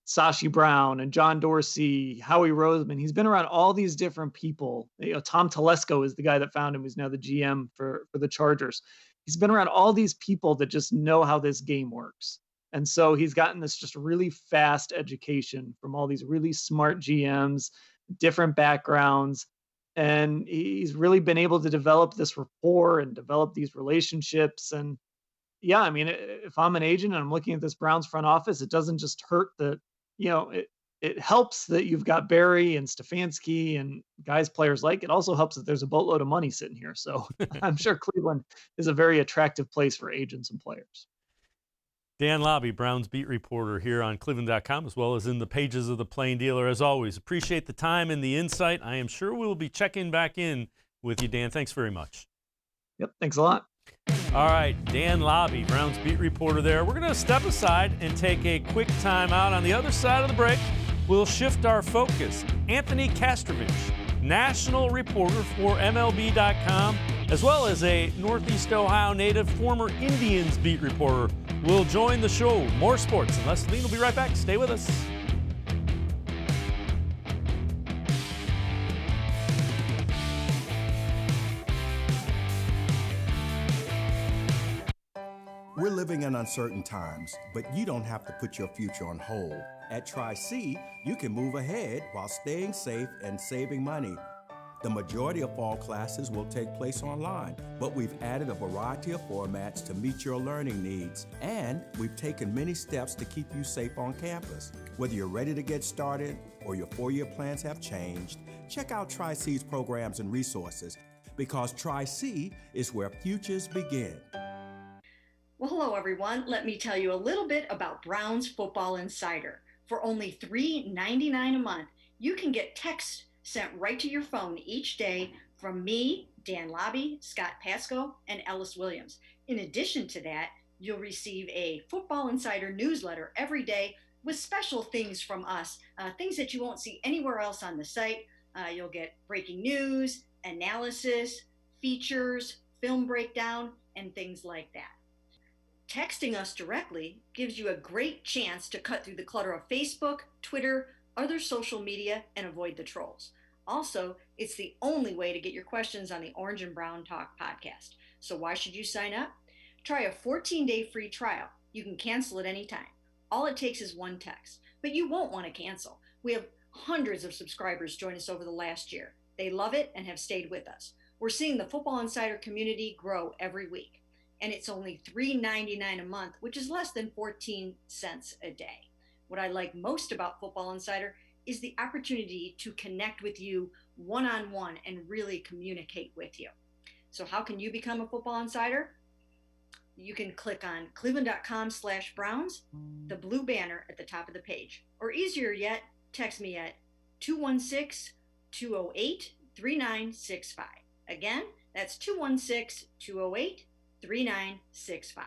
Sashi Brown and John Dorsey, Howie Roseman. He's been around all these different people. Tom Telesco is the guy that found him, who's now the GM for the Chargers. He's been around all these people that just know how this game works. And so he's gotten this just really fast education from all these really smart GMs, different backgrounds. And he's really been able to develop this rapport and develop these relationships. And yeah, I mean, if I'm an agent and I'm looking at this Browns front office, it doesn't just hurt that, it helps that you've got Barry and Stefanski and guys players like. It also helps that there's a boatload of money sitting here. So I'm sure Cleveland is a very attractive place for agents and players. Dan Labbe, Browns beat reporter here on cleveland.com, as well as in the pages of the Plain Dealer. As always, appreciate the time and the insight. I am sure we'll be checking back in with you, Dan. Thanks very much. Yep, thanks a lot. All right, Dan Labbe, Browns beat reporter there. We're going to step aside and take a quick time out. On the other side of the break, we'll shift our focus. Anthony Castrovince, national reporter for MLB.com, as well as a Northeast Ohio native, former Indians beat reporter, will join the show. More sports, and Les Levine will be right back. Stay with us. We're living in uncertain times, but you don't have to put your future on hold. At Tri-C, you can move ahead while staying safe and saving money. The majority of fall classes will take place online, but we've added a variety of formats to meet your learning needs, and we've taken many steps to keep you safe on campus. Whether you're ready to get started or your four-year plans have changed, check out Tri-C's programs and resources, because Tri-C is where futures begin. Well, hello, everyone. Let me tell you a little bit about Browns Football Insider. For only $3.99 a month, you can get text sent right to your phone each day from me, Dan Labbe, Scott Pasco, and Ellis Williams. In addition to that, you'll receive a Football Insider newsletter every day with special things from us, things that you won't see anywhere else on the site, You'll get breaking news, analysis, features, film breakdown, and things like that. Texting us directly gives you a great chance to cut through the clutter of Facebook, Twitter, other social media, and avoid the trolls. Also, it's the only way to get your questions on the Orange and Brown Talk podcast. So why should you sign up? Try a 14-day free trial. You can cancel at any time. All it takes is one text, but you won't want to cancel. We have hundreds of subscribers join us over the last year. They love it and have stayed with us. We're seeing the Football Insider community grow every week. And it's only $3.99 a month, which is less than 14 cents a day. What I like most about Football Insider is the opportunity to connect with you one-on-one and really communicate with you. So how can you become a Football Insider? You can click on cleveland.com/Browns, the blue banner at the top of the page. Or easier yet, text me at 216-208-3965. Again, that's 216-208-3965.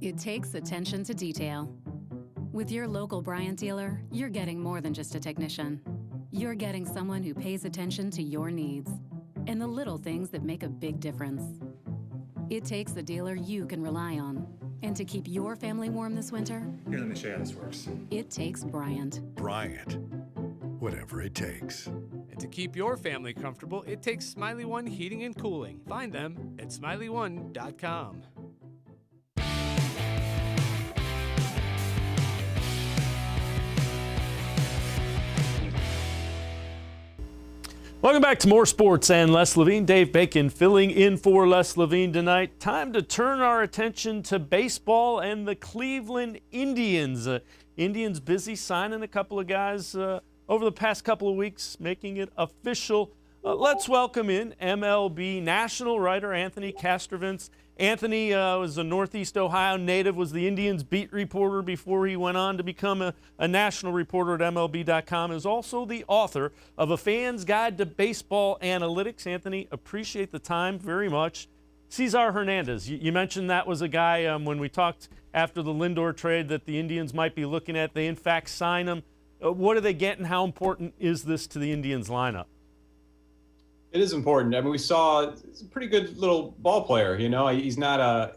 It takes attention to detail. With your local Bryant dealer, you're getting more than just a technician. You're getting someone who pays attention to your needs and the little things that make a big difference. It takes a dealer you can rely on. And to keep your family warm this winter, here, let me show you how this works. It takes Bryant. Bryant, whatever it takes. And to keep your family comfortable, it takes Smiley One Heating and Cooling. Find them at smiley1.com. Welcome back to More Sports and Les Levine. Dave Bacon filling in for Les Levine tonight. Time to turn our attention to baseball and the Cleveland Indians. Indians busy signing a couple of guys over the past couple of weeks, making it official. Let's welcome in MLB national writer Anthony Castrovince. Anthony was a Northeast Ohio native, was the Indians beat reporter before he went on to become a national reporter at MLB.com. Is also the author of A Fan's Guide to Baseball Analytics. Anthony, appreciate the time very much. Cesar Hernandez, you mentioned that was a guy when we talked after the Lindor trade that the Indians might be looking at. They, in fact, sign him. What do they get and how important is this to the Indians lineup? It is important. I mean, we saw he's a pretty good little ball player. You know, he's not a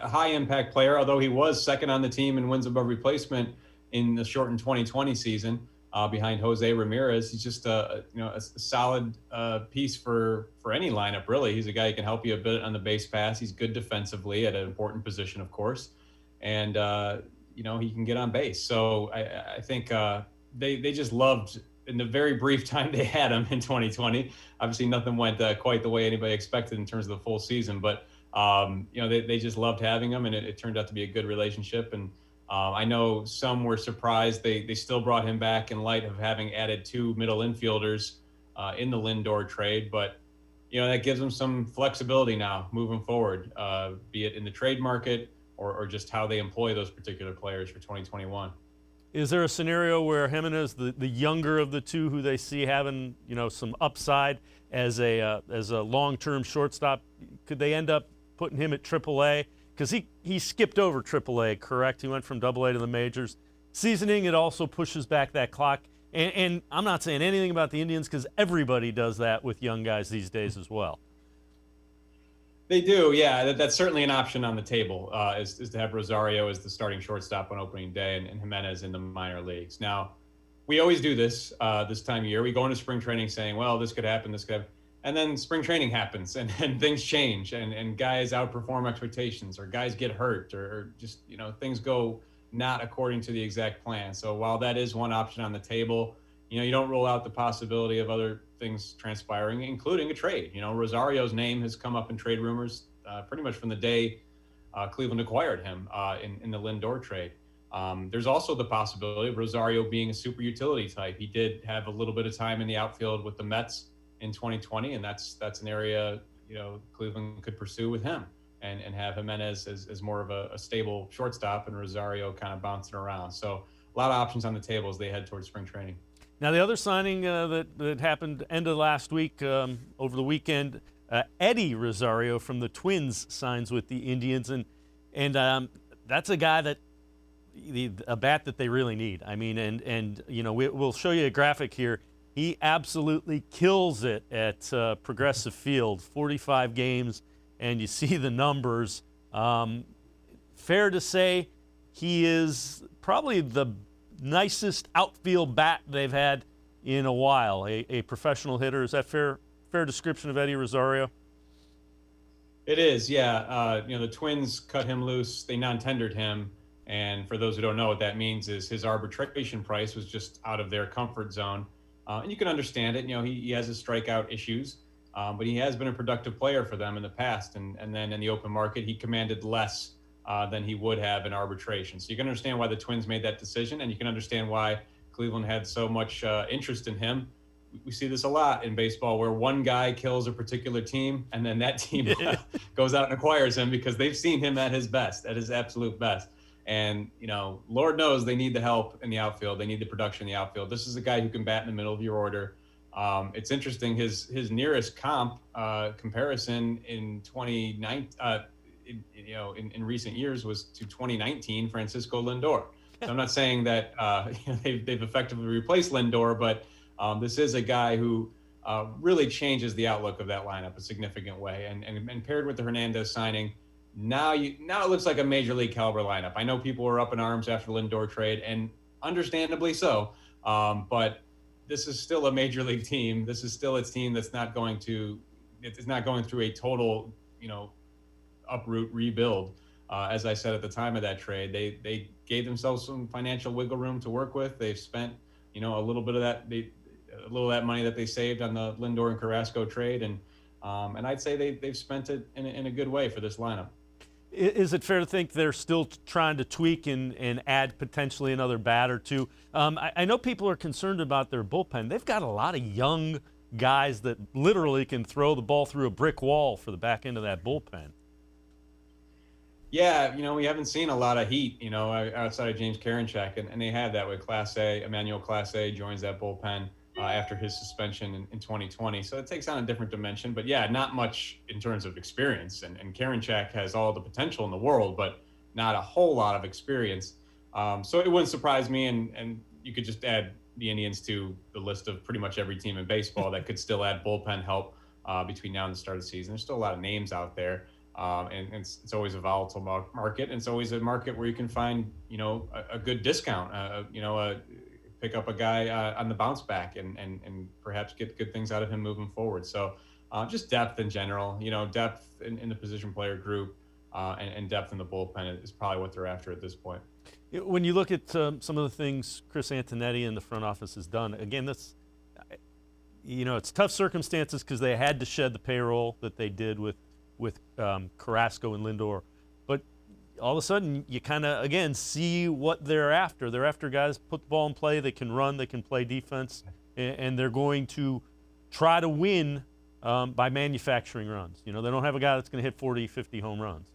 high impact player, although he was second on the team in wins above replacement in the shortened 2020 season behind Jose Ramirez. He's just a solid piece for any lineup, really. He's a guy who can help you a bit on the base pass. He's good defensively at an important position, of course. And, he can get on base. So I think they just loved in the very brief time they had him in 2020. Obviously, nothing went quite the way anybody expected in terms of the full season, but they just loved having him, and it turned out to be a good relationship. And I know some were surprised they still brought him back in light of having added 2 middle infielders in the Lindor trade, but that gives them some flexibility now moving forward, be it in the trade market or just how they employ those particular players for 2021. Is there a scenario where Jimenez, the younger of the two, who they see having some upside as a long-term shortstop, could they end up putting him at AAA? Because he skipped over AAA, correct? He went from AA to the majors. Seasoning, it also pushes back that clock. And I'm not saying anything about the Indians because everybody does that with young guys these days as well. They do, yeah. That's certainly an option on the table, is to have Rosario as the starting shortstop on opening day and Jimenez in the minor leagues. Now, we always do this this time of year. We go into spring training saying, well, this could happen, this could happen. And then spring training happens and things change and guys outperform expectations or guys get hurt or just, things go not according to the exact plan. So while that is one option on the table, you don't rule out the possibility of other things transpiring, including a trade. Rosario's name has come up in trade rumors pretty much from the day Cleveland acquired him in the Lindor trade. There's also the possibility of Rosario being a super utility type. He did have a little bit of time in the outfield with the Mets in 2020, and that's an area Cleveland could pursue with him and have Jimenez as more of a stable shortstop and Rosario kind of bouncing around. So a lot of options on the table as they head towards spring training. Now, the other signing that happened end of last week, over the weekend, Eddie Rosario from the Twins signs with the Indians, and that's a guy that a bat that they really need. I mean, and we'll show you a graphic here. he absolutely kills it at Progressive Field. 45 games, and you see the numbers. Fair to say he is probably the nicest outfield bat they've had in a while, a professional hitter. Is that fair description of Eddie Rosario? It is, yeah. The Twins cut him loose. They non-tendered him. And for those who don't know, what that means is his arbitration price was just out of their comfort zone. And you can understand it. He has his strikeout issues, but he has been a productive player for them in the past. And then in the open market, he commanded less than he would have in arbitration. So you can understand why the Twins made that decision, and you can understand why Cleveland had so much interest in him. We see this a lot in baseball where one guy kills a particular team, and then that team goes out and acquires him because they've seen him at his best, at his absolute best. And, Lord knows they need the help in the outfield. They need the production in the outfield. This is a guy who can bat in the middle of your order. It's interesting. His nearest comparison in 2019, in recent years was to 2019 Francisco Lindor. So I'm not saying that they've effectively replaced Lindor, but this is a guy who really changes the outlook of that lineup a significant way. And paired with the Hernandez signing, now it looks like a major league caliber lineup. I know people were up in arms after the Lindor trade, and understandably so. But this is still a major league team. This is still a team that's not going through a total, uproot rebuild. As I said at the time of that trade, they gave themselves some financial wiggle room to work with. They've spent, a little bit of that, a little of that money that they saved on the Lindor and Carrasco trade, and I'd say they've spent it in a good way for this lineup. Is it fair to think they're still trying to tweak and add potentially another bat or two? I know people are concerned about their bullpen. They've got a lot of young guys that literally can throw the ball through a brick wall for the back end of that bullpen. Yeah, we haven't seen a lot of heat, outside of James Karinchak, and they had that with Emmanuel Clase joins that bullpen after his suspension in 2020. So it takes on a different dimension, but yeah, not much in terms of experience. And Karinchak has all the potential in the world, but not a whole lot of experience. So it wouldn't surprise me, and you could just add the Indians to the list of pretty much every team in baseball that could still add bullpen help between now and the start of the season. There's still a lot of names out there. And it's always a volatile market. And it's always a market where you can find, a good discount, pick up a guy on the bounce back and perhaps get good things out of him moving forward. So just depth in general, depth in the position player group and depth in the bullpen is probably what they're after at this point. When you look at some of the things Chris Antonetti and the front office has done, again, that's, it's tough circumstances because they had to shed the payroll that they did with Carrasco and Lindor. But all of a sudden, you kind of, again, see what they're after. They're after guys put the ball in play, they can run, they can play defense, and they're going to try to win by manufacturing runs. They don't have a guy that's going to hit 40, 50 home runs.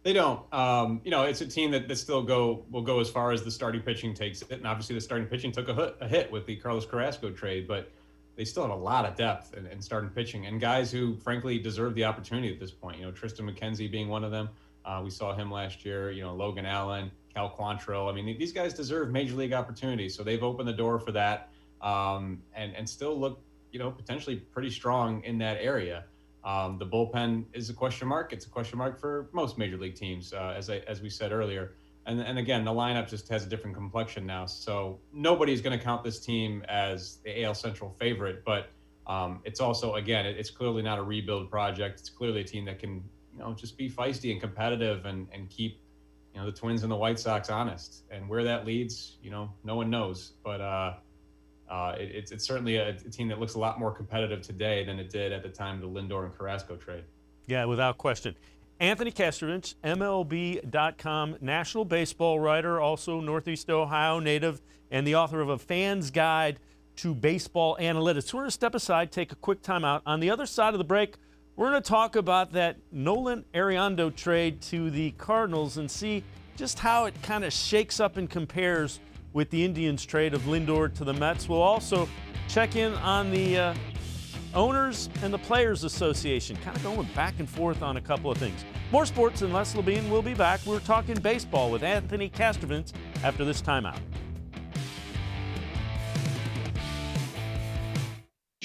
They don't. It's a team that still will go as far as the starting pitching takes it. And obviously the starting pitching took a hit with the Carlos Carrasco trade, but they still have a lot of depth in starting pitching and guys who, frankly, deserve the opportunity at this point. Tristan McKenzie being one of them. We saw him last year. Logan Allen, Cal Quantrill. I mean, these guys deserve major league opportunities. So they've opened the door for that and still look, potentially pretty strong in that area. The bullpen is a question mark. It's a question mark for most major league teams, as we said earlier. And again, the lineup just has a different complexion now. So nobody's going to count this team as the AL Central favorite, but it's also, again, it's clearly not a rebuild project. It's clearly a team that can, just be feisty and competitive and keep, the Twins and the White Sox honest. And where that leads, no one knows. But it's certainly a team that looks a lot more competitive today than it did at the time of the Lindor and Carrasco trade. Yeah, without question. Anthony Castrovince, MLB.com national baseball writer, also Northeast Ohio native, and the author of A Fan's Guide to Baseball Analytics. We're going to step aside, take a quick timeout. On the other side of the break, we're going to talk about that Nolan Arenado trade to the Cardinals and see just how it kind of shakes up and compares with the Indians trade of Lindor to the Mets. We'll also check in on the Owners and the Players Association, kind of going back and forth on a couple of things. More sports and Les Levine will be back. We're talking baseball with Anthony Castrovince after this timeout.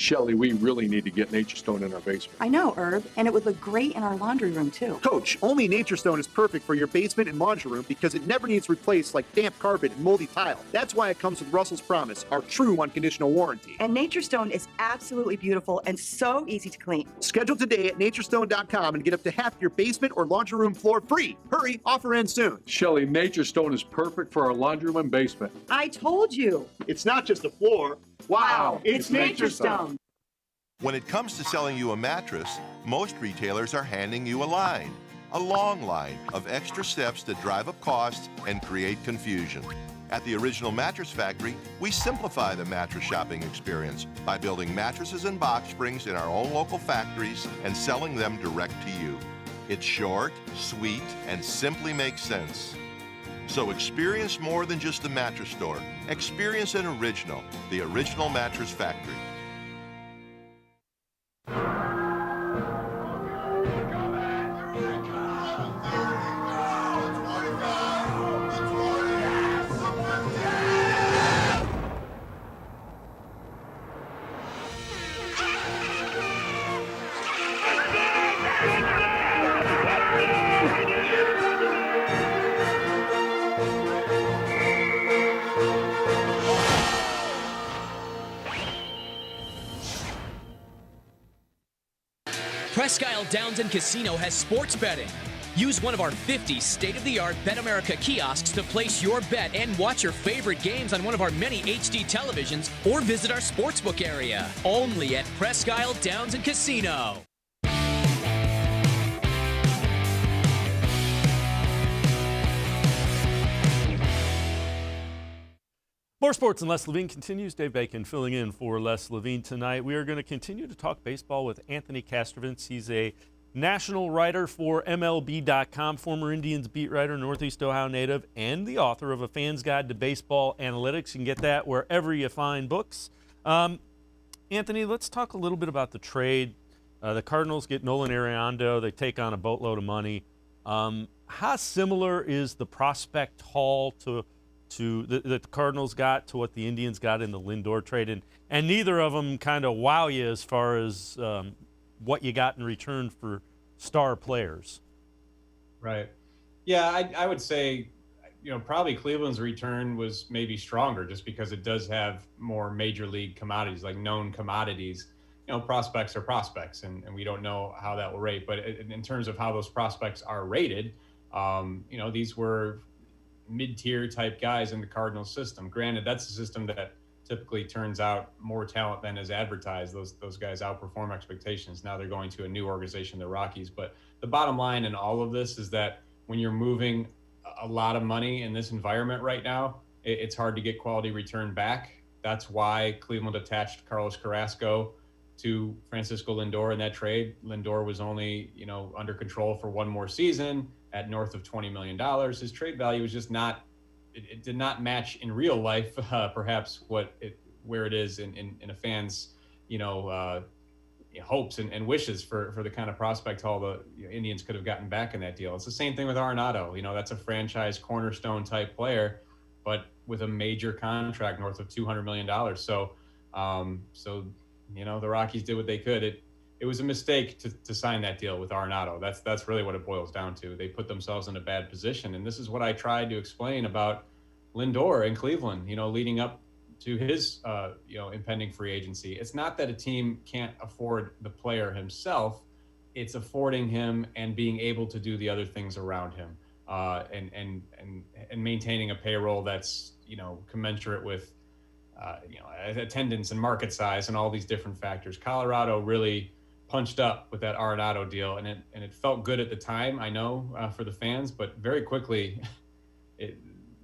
Shelly, we really need to get Nature Stone in our basement. I know, Herb, and it would look great in our laundry room, too. Coach, only Nature Stone is perfect for your basement and laundry room because it never needs replaced like damp carpet and moldy tile. That's why it comes with Russell's Promise, our true unconditional warranty. And Nature Stone is absolutely beautiful and so easy to clean. Schedule today at naturestone.com and get up to half your basement or laundry room floor free. Hurry, offer ends soon. Shelly, Nature Stone is perfect for our laundry room and basement. I told you. It's not just a floor. Wow, it's Nature Stone. When it comes to selling you a mattress, most retailers are handing you a long line of extra steps that drive up costs and create confusion. At the Original Mattress Factory, we simplify the mattress shopping experience by building mattresses and box springs in our own local factories and selling them direct to you. It's short, sweet, and simply makes sense. So experience more than just the mattress store. Experience an original, the Original Mattress Factory. Presque Isle Downs and Casino has sports betting. Use one of our 50 state-of-the-art Bet America kiosks to place your bet and watch your favorite games on one of our many HD televisions or visit our sportsbook area. Only at Presque Isle Downs and Casino. More sports and Les Levine continues. Dave Bacon filling in for Les Levine tonight. We are going to continue to talk baseball with Anthony Castrovince. He's a national writer for MLB.com, former Indians beat writer, Northeast Ohio native, and the author of A Fan's Guide to Baseball Analytics. You can get that wherever you find books. Anthony, let's talk a little bit about the trade. The Cardinals get Nolan Arenado. They take on a boatload of money. How similar is the prospect haul that the Cardinals got to what the Indians got in the Lindor trade? And neither of them kind of wow you as far as what you got in return for star players. Right. Yeah, I would say, probably Cleveland's return was maybe stronger just because it does have more major league commodities, like known commodities. Prospects are prospects, and we don't know how that will rate. But in terms of how those prospects are rated, these were mid-tier type guys in the Cardinals system. Granted, that's a system that typically turns out more talent than is advertised. Those guys outperform expectations. Now they're going to a new organization, the Rockies. But the bottom line in all of this is that when you're moving a lot of money in this environment right now, it's hard to get quality return back. That's why Cleveland attached Carlos Carrasco to Francisco Lindor in that trade. Lindor was only, under control for one more season at north of $20 million. His trade value was just not, it did not match in real life, perhaps where it is in a fan's, hopes and wishes for the kind of prospect haul the Indians could have gotten back in that deal. It's the same thing with Arenado. That's a franchise cornerstone type player, but with a major contract north of $200 million. So the Rockies did what they could. It was a mistake to sign that deal with Arenado. That's really what it boils down to. They put themselves in a bad position. And this is what I tried to explain about Lindor in Cleveland, leading up to his, impending free agency. It's not that a team can't afford the player himself. It's affording him and being able to do the other things around him, and maintaining a payroll that's, commensurate with, attendance and market size and all these different factors. Colorado really punched up with that Arenado deal, and it felt good at the time, I know, for the fans, but very quickly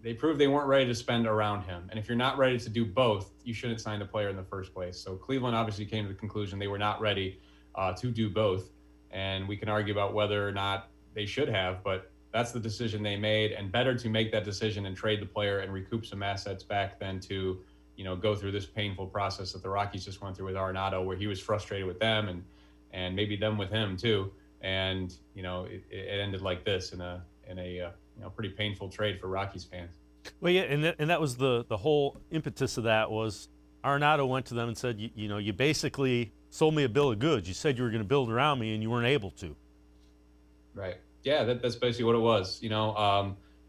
they proved they weren't ready to spend around him. And if you're not ready to do both, you shouldn't sign the player in the first place. So Cleveland obviously came to the conclusion they were not ready to do both. And we can argue about whether or not they should have, but that's the decision they made, and better to make that decision and trade the player and recoup some assets back than to, go through this painful process that the Rockies just went through with Arenado, where he was frustrated with them and maybe them with him too. And, it ended like this in a pretty painful trade for Rockies fans. Well, yeah, and that was the whole impetus of that was Arenado went to them and said, you basically sold me a bill of goods. You said you were going to build around me, and you weren't able to. Right. Yeah, that's basically what it was.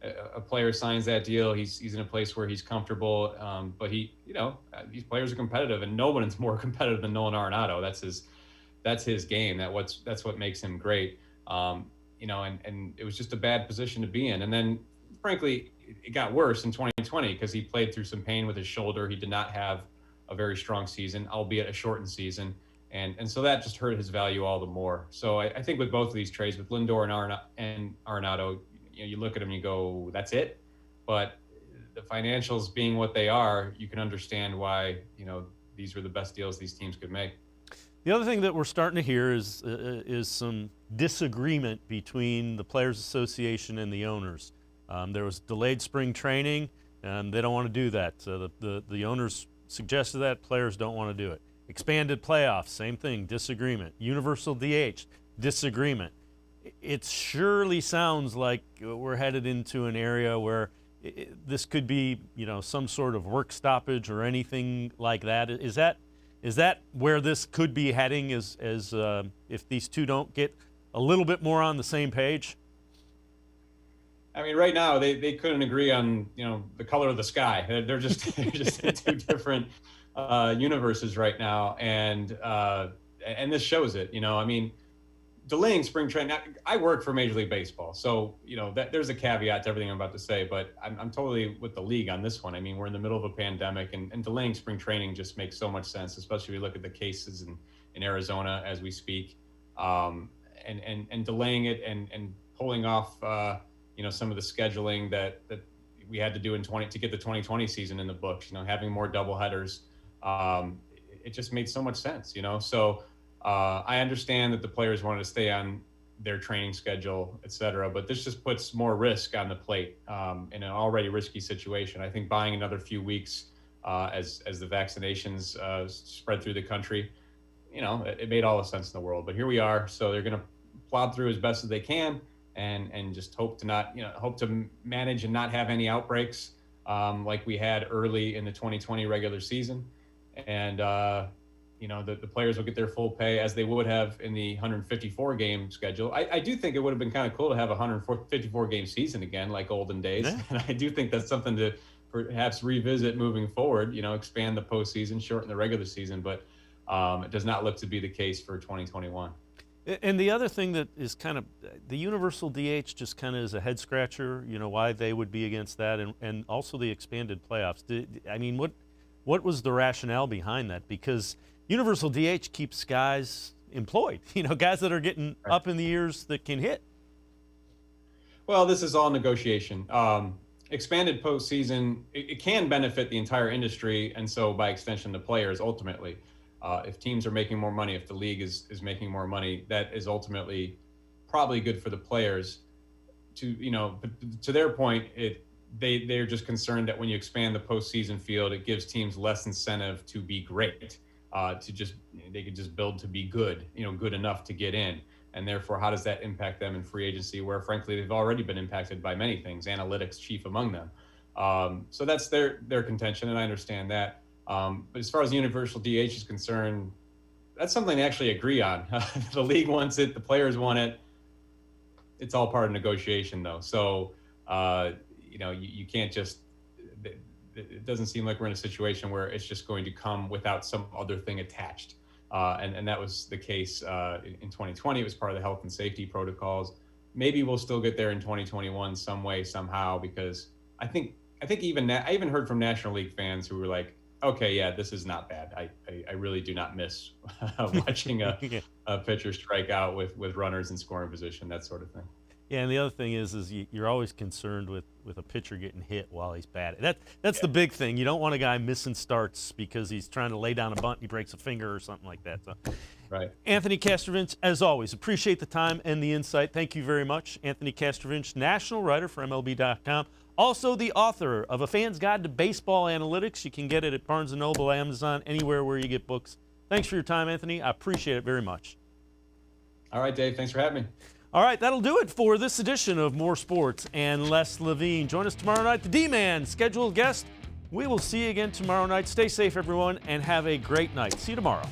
A player signs that deal. He's in a place where he's comfortable. But these players are competitive, and no one is more competitive than Nolan Arenado. That's his game. That's what makes him great. And it was just a bad position to be in. And then, frankly, it got worse in 2020 because he played through some pain with his shoulder. He did not have a very strong season, albeit a shortened season. And so that just hurt his value all the more. So I think with both of these trades, with Lindor and Arenado, you look at them and you go, that's it. But the financials being what they are, you can understand why, these were the best deals these teams could make. The other thing that we're starting to hear is some disagreement between the Players Association and the owners. There was delayed spring training, and they don't want to do that. So the owners suggested that. Players don't want to do it. Expanded playoffs, same thing, disagreement. Universal DH, disagreement. It surely sounds like we're headed into an area where this could be, some sort of work stoppage or anything like that. Is that where this could be heading? As if these two don't get a little bit more on the same page? I mean, right now they couldn't agree on the color of the sky. They're just in two different universes right now, and this shows it. I mean, delaying spring training. I work for Major League Baseball, so there's a caveat to everything I'm about to say. But I'm totally with the league on this one. I mean, we're in the middle of a pandemic, and delaying spring training just makes so much sense, especially if we look at the cases in Arizona as we speak, and delaying it and pulling off some of the scheduling that we had to do to get the 2020 season in the books. Having more doubleheaders. It just made so much sense, So I understand that the players wanted to stay on their training schedule, et cetera, but this just puts more risk on the plate in an already risky situation. I think buying another few weeks as the vaccinations spread through the country, it made all the sense in the world. But here we are, so they're going to plow through as best as they can and just hope to manage and not have any outbreaks like we had early in the 2020 regular season. And, the players will get their full pay as they would have in the 154 game schedule. I do think it would have been kind of cool to have a 154 game season again, like olden days. Yeah. And I do think that's something to perhaps revisit moving forward, expand the postseason, shorten the regular season, but it does not look to be the case for 2021. And the other thing that is kind of the universal DH just kind of is a head scratcher, why they would be against that, and also the expanded playoffs. What was the rationale behind that? Because universal DH keeps guys employed, guys that are getting up in the years that can hit. Well, this is all negotiation. Expanded postseason, it can benefit the entire industry, and so by extension, the players ultimately. If teams are making more money, if the league is making more money, that is ultimately probably good for the players. To their point, they're just concerned that when you expand the postseason field, it gives teams less incentive to be great. They could just build to be good, good enough to get in. And therefore, how does that impact them in free agency, where frankly they've already been impacted by many things, analytics chief among them. So that's their contention, and I understand that. But as far as universal DH is concerned, that's something they actually agree on. The league wants it, the players want it. It's all part of negotiation, though. So, you can't just. It doesn't seem like we're in a situation where it's just going to come without some other thing attached. And that was the case in 2020. It was part of the health and safety protocols. Maybe we'll still get there in 2021 some way, somehow, because I think I even heard from National League fans who were like, okay, yeah, this is not bad. I really do not miss watching a pitcher strike out with runners in scoring position, that sort of thing. Yeah, and the other thing is you're always concerned with a pitcher getting hit while he's batting. That's the big thing. You don't want a guy missing starts because he's trying to lay down a bunt and he breaks a finger or something like that. So, right. Anthony Castrovince, as always, appreciate the time and the insight. Thank you very much. Anthony Castrovince, national writer for MLB.com. Also the author of A Fan's Guide to Baseball Analytics. You can get it at Barnes & Noble, Amazon, anywhere where you get books. Thanks for your time, Anthony. I appreciate it very much. All right, Dave. Thanks for having me. All right, that'll do it for this edition of More Sports and Less Levine. Join us tomorrow night. The D-Man, scheduled guest, We will see you again tomorrow night. Stay safe, everyone, and have a great night. See you tomorrow.